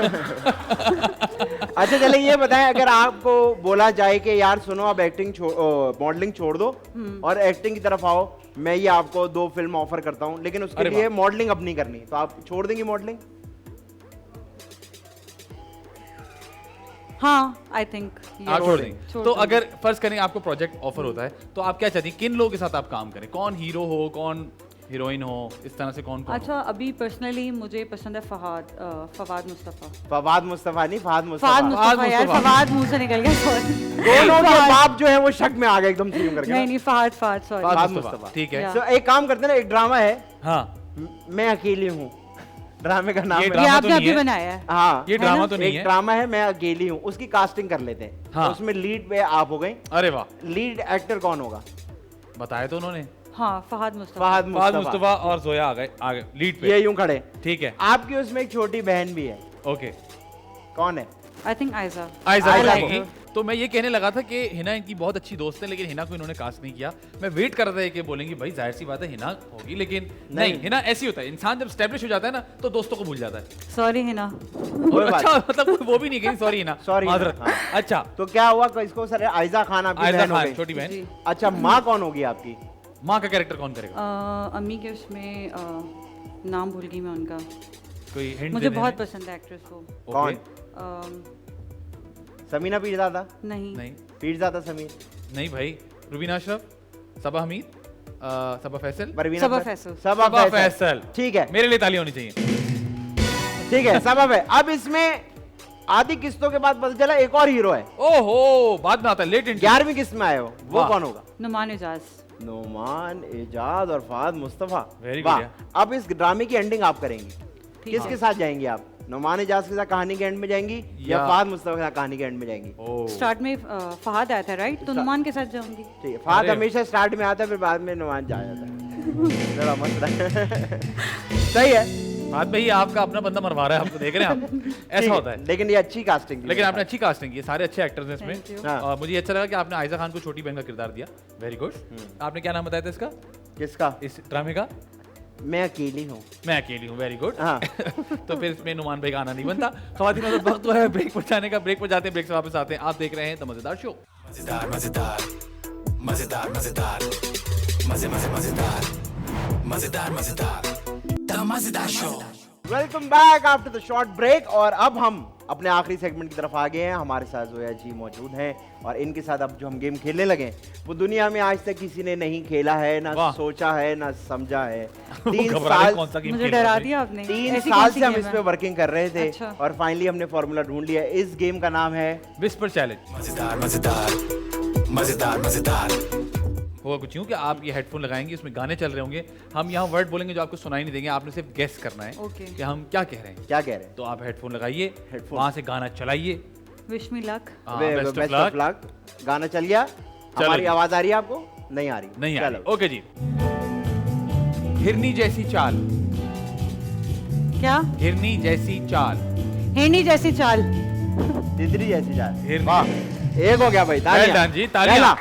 अच्छा चले ये बताएं, अगर आपको बोला जाए कि यार सुनो आप एक्टिंग मॉडलिंग छोड़ दो और एक्टिंग की तरफ आओ, मैं ये आपको 2 फिल्म ऑफर करता हूँ, लेकिन उसके अरे लिए मॉडलिंग अपनी करनी, तो आप छोड़ देंगी मॉडलिंग? हाँ, आई थिंक आप छोड़ देंगे। तो अगर फर्ज करें आपको प्रोजेक्ट ऑफर होता है तो आप क्या चाहती हैं, किन लोगों के साथ आप काम करें? कौन हीरो हो, कौन हीरोइन हो, इस तरह से कौन कौन? अच्छा, अभी पर्सनली मुझे पसंद है फवाद मुस्तफ़ा। फवाद मुस्तफा नहीं, फहद फवाद मुस्तफा। मुस्तफ़ा यार, मुस्तफ़ा। फवाद मुंह से निकल गया, सॉरी। दोनों के बाप जो है वो शक में आ गए एकदम सीम करके। नहीं नहीं, फवाद सॉरी। फहद फहद मुस्तफा, मुस्तफा। ठीक है। या। So, एक काम करते हैं ना, एक ड्रामा है हाँ, मैं अकेली हूँ, ड्रामे का नाम ये है। ड्रामा तो आपने नहीं अभी है। बनाया है। हाँ, ये ड्रामा तो नहीं एक है। ड्रामा है, मैं अकेली हूँ, उसकी कास्टिंग कर लेते हैं। हाँ। उसमें लीड पे आप हो गए। अरे वाह, लीड एक्टर कौन होगा? बताया तो उन्होंने। हाँ, फहद मुस्तफा। फहद मुस्तफा। मुस्तफा और जोया आ गए लीड पे। ये यूं खड़े। ठीक है, आपकी उसमें एक छोटी बहन भी है, ओके। कौन है? I think Aiza. आयजा आयजा बताएंगी। तो मैं ये कहने लगा था कि हिना इनकी बहुत अच्छी दोस्त है, लेकिन हिना को इन्होंने कास्ट नहीं किया। मैं वेट कर रहा था कि बोलेंगी भाई जाहिर सी बात है हिना होगी, लेकिन नहीं, हिना ऐसी होता है, इंसान जब स्टैब्लिश हो जाता है ना तो दोस्तों को भूल जाता है। सॉरी हिना। और बात अच्छा मतलब वो भी नहीं कही सॉरी हिना, Sorry हिना, माजरत। हाँ। अच्छा, तो क्या हुआ इसको? सर आयजा खान आपकी आयजा बहन हो खान गई। छोटी बहन। जी। अच्छा, माँ कौन होगी आपकी? माँ का कैरेक्टर कौन करेगा? अम्मी के उसमें नाम भूल गई मैं उनका। कोई हिंट मुझे बहुत पसंद है एक्ट्रेस वो। कौन? अम, समीना पीरज़ादा? नहीं। नहीं पीरज़ादा समीर? नहीं भाई, रुबीना अशरफ, सबा हमीद, सबा फैसल, परवीन सबा अख्तर? फैसल। सबा सबा फैसल। फैसल। ठीक है, मेरे लिए ताली होनी चाहिए। ठीक है, सबा है। अब इसमें आधी किस्तों के बाद पता चला एक और हीरो है, ओहो, बाद में आता है, लेट इंट्री। 11वीं किस्त में आए हो, वो वाह। कौन होगा? नुमान एजाज। नोमान एजाज और फहद मुस्तफा। Very good, वाह। yeah. अब इस ड्रामे की एंडिंग आप करेंगी, किसके साथ जाएंगी आप? नोमान एजाज के साथ कहानी के एंड में जाएंगी या या- फहद मुस्तफा के साथ कहानी के एंड में जाएंगी? ओह, स्टार्ट में फहद आया था राइट, तो नुमान के साथ जाऊंगी। ठीक है, फहद अरे। हमेशा स्टार्ट में आता है, फिर बाद में नुमान जा जाता है। जरा मस्त है। सही है। बात भाई आपका अपना बंदा मरवा रहा है, आपको देख रहे हैं आप, ठीक ऐसा होता है। लेकिन ये अच्छी कास्टिंग थी। लेकिन आपने अच्छी कास्टिंग की, सारे अच्छे एक्टर्स हैं Thank इसमें। you. हाँ। मुझे अच्छा लगा कि आपने आयजा खान को छोटी बहन का किरदार दिया, वेरी गुड। आपने क्या नाम बताया था इसका, किसका? इस ड्रामे का? मैं अकेली हूँ। मैं अकेली हूँ, वेरी गुड। हाँ। तो फिर इसमें नुमान भाई का आना नहीं बनता। खवातीन और वक्त हुआ है ब्रेक पर जाने का, ब्रेक पर जाते हैं, ब्रेक से वापस आते हैं। आप देख रहे हैं द मजेदार शो। मजेदार मजेदार मजेदार मजेदार मजे मजे मजेदार मजेदार मजेदार द मजेदार show. Welcome back after the short break. और अब हम अपने आखिरी सेगमेंट की तरफ आ गए हैं। हमारे साथ जोया जी मौजूद हैं और इनके साथ अब जो हम गेम खेलने लगे हैं, वो दुनिया में आज तक किसी ने नहीं खेला है, ना वाह। सोचा है, ना समझा है। वो 3 घबरा रहे, साल कौन सा गेम मुझे खेल रहे डरा थे? दिया आपने। 3 ऐसी साल कौन सी से हम गेम इस है? पे वर्किंग कर रहे थे अच्छा। और फाइनली हमने फॉर्मूला ढूंढ लिया। इस गेम का नाम है विस्पर चैलेंज। मजेदार मजेदार मजेदार मजेदार। होगा कुछ यूं कि आप ये हेडफोन लगाएंगे, उसमें गाने चल रहे होंगे, हम यहाँ वर्ड बोलेंगे जो आपको सुनाई नहीं देंगे, आपने सिर्फ गेस करना है Okay. कि हम क्या कह रहे हैं। क्या कह रहे हैं? तो आप हेडफोन लगाइए, हेडफोन। वहां से गाना चलाइए। Wish me luck. हाँ, वे- best of best luck। of luck। गाना चल गया। हमारी जी। आवाज आ रही है आपको? नहीं आ रही? नहीं आ चलो। रही। ओके जी। हिरनी जैसी चाल, क्या? हिरनी जैसी चाल, हिरनी जैसी चाल। तितली जैसी जा। हिरनी। वाह, एक हो गया भाई। Well तालियां। done जी, तालियां। पहला।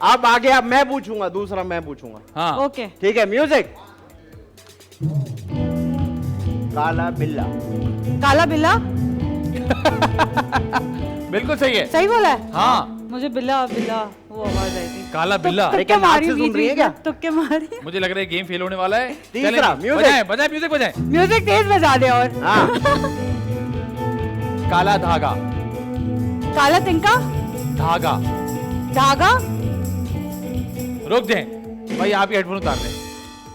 अब आगे अब मैं पूछूंगा, दूसरा मैं पूछूंगा। हाँ ओके। ठीक है, म्यूजिक। काला बिल्ला। काला बिल्ला। बिल्कुल सही है। सही बोला है? हाँ, मुझे बिल्ला बिल्ला वो आवाज आई थी। काला बिल्ला। अरे क्या नाक से बीच सुन रही है बीच क्या? में, तुक्के मारी। मुझे लग रहा है गेम फेल होने वाला है। तीसरा, चलें, music। बजाएं बजाएं, म्यूजिक बजाएं। म्यूजिक तेज बजा दे और। हाँ। काला धागा, काला तिनका। धागा। धागा। रुक जाएं भाई, आप ये हेडफोन उतार लें।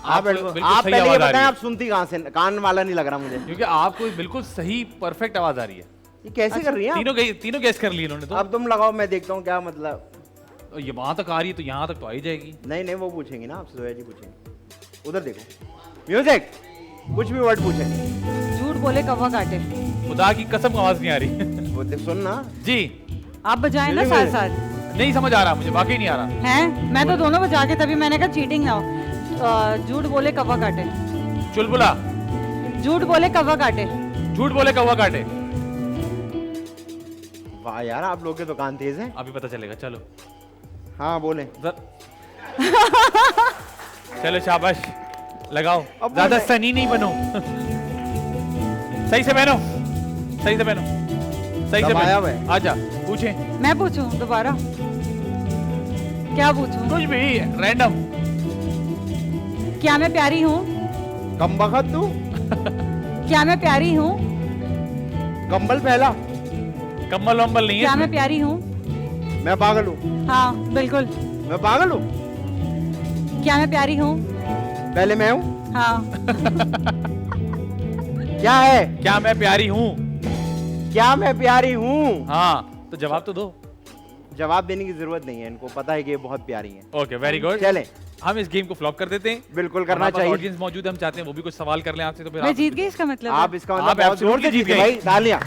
आप बिल्कुल आप सही पहले ये आवाज आ रही बताएं, है। आप सुनती कहाँ से? कान वाला नहीं लग रहा मुझे। क्योंकि आपको बिल्कुल सही परफेक्ट आवाज आ रही है। ये कैसे कर रही हैं आप? तीनों गेस कर लिए इन्होंने तो। अब तुम लगाओ, मैं देखता हूँ क्या मतलब। ये वहां तक आ रही है तो यहाँ तक तो आ ही जाएगी। नहीं नहीं, वो पूछेंगी ना आपसे, जोया जी पूछेंगे। उधर देखो, म्यूजिक। कुछ भी वर्ड पूछे। झूठ बोले कौवा काटे। खुदा की कसम आवाज नहीं आ रही। वो देख, सुन ना। जी, आप बजाए ना म्यूजिक साथ में- साथ। नहीं समझ आ रहा मुझे, वाकई नहीं आ रहा। हैं? मैं तो दोनों बजा के तभी मैंने कहा चीटिंग ना हो। झूठ बोले कौवा काटे। चुलबुला, झूठ बोले कौवा काटे। झूठ बोले कौवा काटे। वाह यार, आप लोग के तो कान तेज हैं। अभी पता चलेगा, चलो हाँ बोले। चलो शाबाश, लगाओ। अब ज्यादा बोले। सनी नहीं बनो। सही से पहनो, सही से पहनो, सही से दबाया पहनो। हुआ है। आजा, पूछे मैं पूछूं दोबारा? क्या पूछूं? कुछ भी रैंडम। क्या मैं प्यारी हूँ? कम बखत तू। क्या मैं प्यारी हूँ? कंबल पहला। कम्बल वम्बल नहीं है क्या मैं इसमें। प्यारी हूँ? मैं पागल हूँ। हाँ बिल्कुल। मैं पागल हूँ। क्या मैं प्यारी हूँ? पहले मैं हूँ। हाँ। क्या है? क्या मैं प्यारी हूँ? क्या मैं प्यारी हूँ? हाँ, तो जवाब तो दो। जवाब देने की जरूरत नहीं है, इनको पता है कि ये बहुत प्यारी हैं। Okay, very good. चलें, हम इस गेम को फ्लॉप कर देते हैं। बिल्कुल करना चाहिए। ऑडियंस मौजूद है, हम चाहते हैं वो भी कुछ सवाल कर लें आपसे, तो फिर मैं आप जीत गई इसका मतलब आप है? इसका आप मतलब बहुत जोर से absolutely जीत जीत गए भाई, तालियां।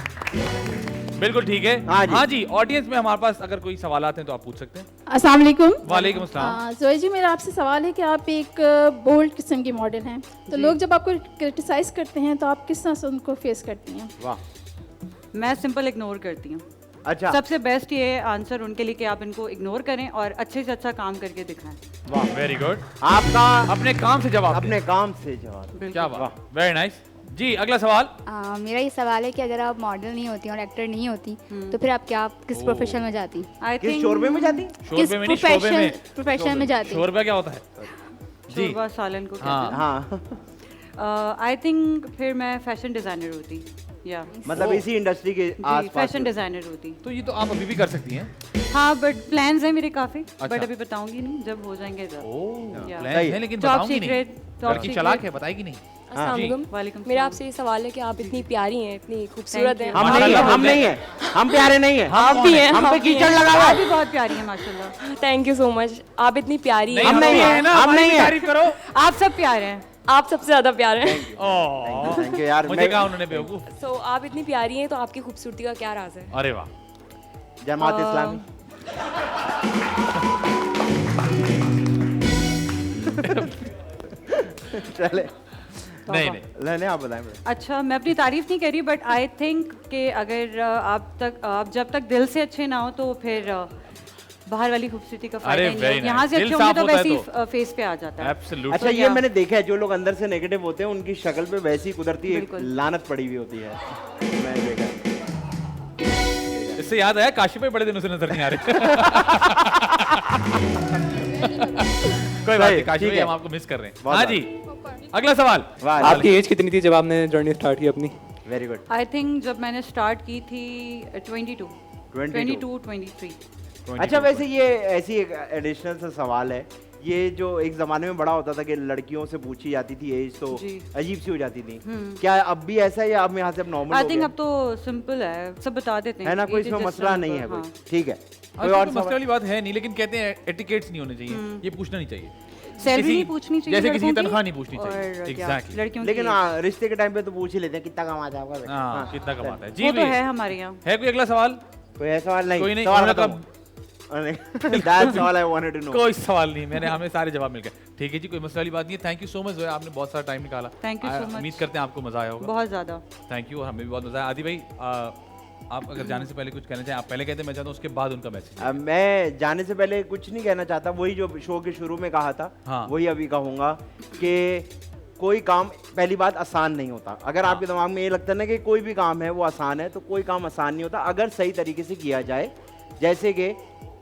बिल्कुल ठीक है। हाँ जी। हाँ जी, ऑडियंस में हमारे पास अगर कोई सवाल आते हैं तो आप पूछ सकते हैं। अस्सलाम वालेकुम। वालेकुम अस्सलाम। जोया जी, मेरा आपसे सवाल है कि आप एक बोल्ड किस्म की मॉडल हैं, तो लोग जब आपको क्रिटिसाइज करते हैं तो आप किस तरह से उनको फेस करती हैं? वाह, मैं सिंपल इग्नोर करती हूँ। अच्छा, सबसे बेस्ट ये आंसर उनके लिए कि आप इनको इग्नोर करें और अच्छे से अच्छा काम करके दिखाएं। वाह, वेरी गुड। आपका अपने काम से जवाब दें। अपने काम से जवाब। बिल्कुल। क्या बात, वेरी नाइस जी। अगला सवाल। मेरा ये सवाल है कि अगर आप मॉडल नहीं होती और एक्टर नहीं होती तो फिर आप क्या किस प्रोफेशन में जाती? आई किस थिंक शोरबे में जाती? शोरबे में नहीं, शोरबे में। प्रोफेशन में जाती? शोरबा क्या होता है जी? शोरबा सालन को हाँ। कहते हाँ, हैं। आई थिंक फिर मैं फैशन डिजाइनर होती, या मतलब इसी इंडस्ट्री के जी आसपास। फैशन डिजाइनर होती। तो ये तो आप अभी भी कर सकती हैं। हाँ, बट प्लान्स हैं मेरे काफी, अच्छा। बट अभी बताऊंगी नहीं, जब हो जाएंगे तब। ओह, या। प्लान सही है है। लेकिन टॉप बताऊंगी नहीं। सीक्रेट, टॉप लड़की सीक्रेट। चालाक है, बताएगी नहीं। अस्सलाम जी। वालेकुम। वालेकुम मेरा सलाम। आपसे ये सवाल है कि आप इतनी प्यारी हैं, इतनी खूबसूरत हैं। हम नहीं माशाल्लाह है, हम बोलते नहीं है, हम प्यारे नहीं है। आप भी हैं, हम पे आप भी कीचड़ हैं। लगा हुआ आप है। भी बहुत प्यारी हैं माशाल्लाह। Thank you so much. आप इतनी प्यारी हैं। हम नहीं है ना, हम नहीं है। तारीफ करो। आप सब प्यारे हैं। आप सबसे ज्यादा प्यारे हैं। ओह, थैंक यू यार। मुझे कहा उन्होंने बेवकूफ। सो आप इतनी प्यारी हैं, तो आपकी खूबसूरती का क्या राज है? अरे वाह, जमात इस्लामी। चले, नहीं नहीं, लेने आप बताएं मुझे। अच्छा, मैं अपनी तारीफ नहीं कर रही, बट आई थिंक कि अगर आप जब तक दिल से अच्छे ना हो तो फिर बाहर वाली खूबसूरती का फायदा अरे, ही नहीं very है। यहाँ nice। से दिल अच्छे होंगे साफ तो होता है वैसे तो। ही फेस पे आ जाता है। एब्सोल्युटली। अच्छा, ये क्या? मैंने देखा है, जो लोग अंदर से नेगेटिव होते हैं उनकी शक्ल पे वैसी कुदरती एक बिल्कुल। लानत पड़ी हुई होती है। मैंने देखा है। इससे याद आया, काशिफ भाई बड़े दिनों से नजर नहीं आ रहे। कोई बात नहीं, काशिफ ठीक भाई है। हम आपको मिस कर रहे हैं। बहुत हाँ जी, अगला सवाल। वाह, आपकी एज कितनी थी जब आपने जर्नी स्टार्ट की अपनी? Very good. आई थिंक जब मैंने स्टार्ट की थी 22 23। अच्छा, वैसे ये ऐसी एक एडिशनल सा सवाल है, ये जो एक जमाने में बड़ा होता था कि लड़कियों से पूछी जाती थी एज, तो जी। अजीब सी हो जाती थी, क्या अब भी ऐसा है या अब यहाँ से अब नॉर्मल आई हो थिंक गया? अब तो सिंपल है, सब बता देते हैं। है ना, कोई Age इसमें is just मसला a नहीं number, है कोई। हाँ। ठीक है, कोई और और मसले सवाल? वाली बात है नहीं, लेकिन कहते हैं एटिकेट्स नहीं होने चाहिए, ये पूछना नहीं चाहिए। सैलरी किसी- नहीं पूछनी चाहिए जैसे किसी की लड़कों तनख्वाह नहीं पूछनी और चाहिए। क्या, Exactly। लड़कियों लेकिन की हाँ, रिश्ते के टाइम पे तो पूछ ही लेते हैं कितना कमाता है आपका। हाँ, कितना कमाता है जी। वो तो भाई, है हमारे यहाँ। है कोई अगला सवाल? कोई ऐसा सवाल नहीं? कोई नहीं, सवाल उन्होंने खत्म। That's all I wanted to know. कोई सवाल नहीं, मैंने हमें सारे जवाब मिल गए। ठीक है जी, कोई मसले वाली बात नहीं है। थैंक यू सो मच, आपने बहुत सारा टाइम निकाला। Thank you so much। उम्मीद करते हैं आपको मजा आया होगा। बहुत ज्यादा। थैंक यू, और हमें भी बहुत मजा आया। आदि भाई, आप अगर जाने से पहले कुछ कहना चाहें, आप पहले कहते, मैं चाहता हूँ उसके बाद उनका मैसेज। मैं जाने से पहले कुछ नहीं कहना चाहता, वही जो शो के शुरू में कहा था, हाँ। वही अभी कहूँगा कि कोई काम पहली बात आसान नहीं होता। अगर आपके दिमाग में ये लगता है ना कि कोई भी काम है वो आसान है, तो कोई काम आसान नहीं होता अगर सही तरीके से किया जाए। जैसे कि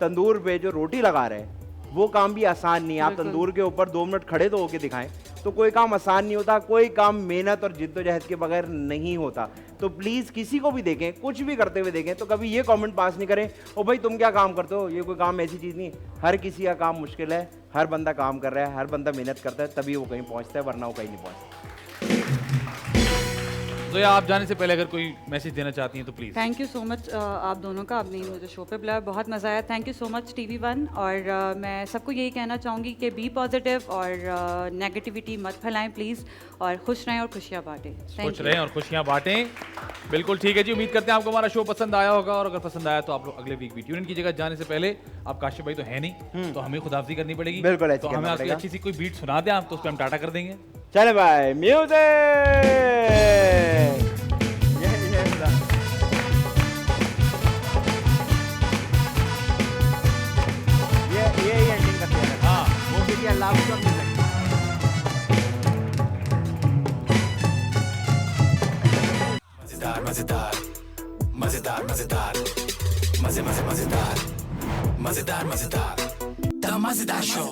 तंदूर पे जो रोटी लगा रहे हैं, वो काम भी आसान नहीं है। आप बिल्कुल। तंदूर के ऊपर 2 मिनट खड़े तो होके दिखाएं, तो कोई काम आसान नहीं होता। कोई काम मेहनत और जिद्दोजहद के बगैर नहीं होता। तो प्लीज़ किसी को भी देखें, कुछ भी करते हुए देखें, तो कभी ये कमेंट पास नहीं करें, ओ भाई तुम क्या काम करते हो, ये कोई काम ऐसी चीज़ नहीं है। हर किसी का काम मुश्किल है, हर बंदा काम कर रहा है, हर बंदा मेहनत करता है, तभी वो कहीं पहुँचता है, वरना वो कहीं नहीं पहुँचता। तो या आप जाने से पहले अगर कोई मैसेज देना चाहती हैं तो please. Thank you so much आप दोनों का, आपने मुझे शो पे बुलाया, बहुत मज़ा आया। Thank you so much TV1। और मैं सबको यही कहना चाहूँगी कि बी पॉजिटिव और नेगेटिविटी मत फैलाएं प्लीज़, और खुश रहें और खुशियाँ बांटें। खुश रहें और खुशियाँ बांटें। बिल्कुल ठीक है जी, उम्मीद करते हैं आपको हमारा शो पसंद आया होगा, और अगर पसंद आया तो आप लोग अगले वीक भी ट्यून इन कीजिएगा। जाने से पहले आप काशिफ भाई तो है नहीं, तो हमें खुदाफजी करनी पड़ेगी। बिल्कुल, ऐसे तो हमें करना आपकी पड़ेगा। अच्छी सी कोई बीट सुना दें आप, तो उस पर हम टाटा कर देंगे। चले भाई, म्यूजिक। ये एंडिंग करते हैं। हाँ, वो भी अल्लाह को कर देते हैं। मजेदार मजेदार मजेदार मजेदार मजे मजे मजेदार मजेदार मजेदार द मजेदार शो।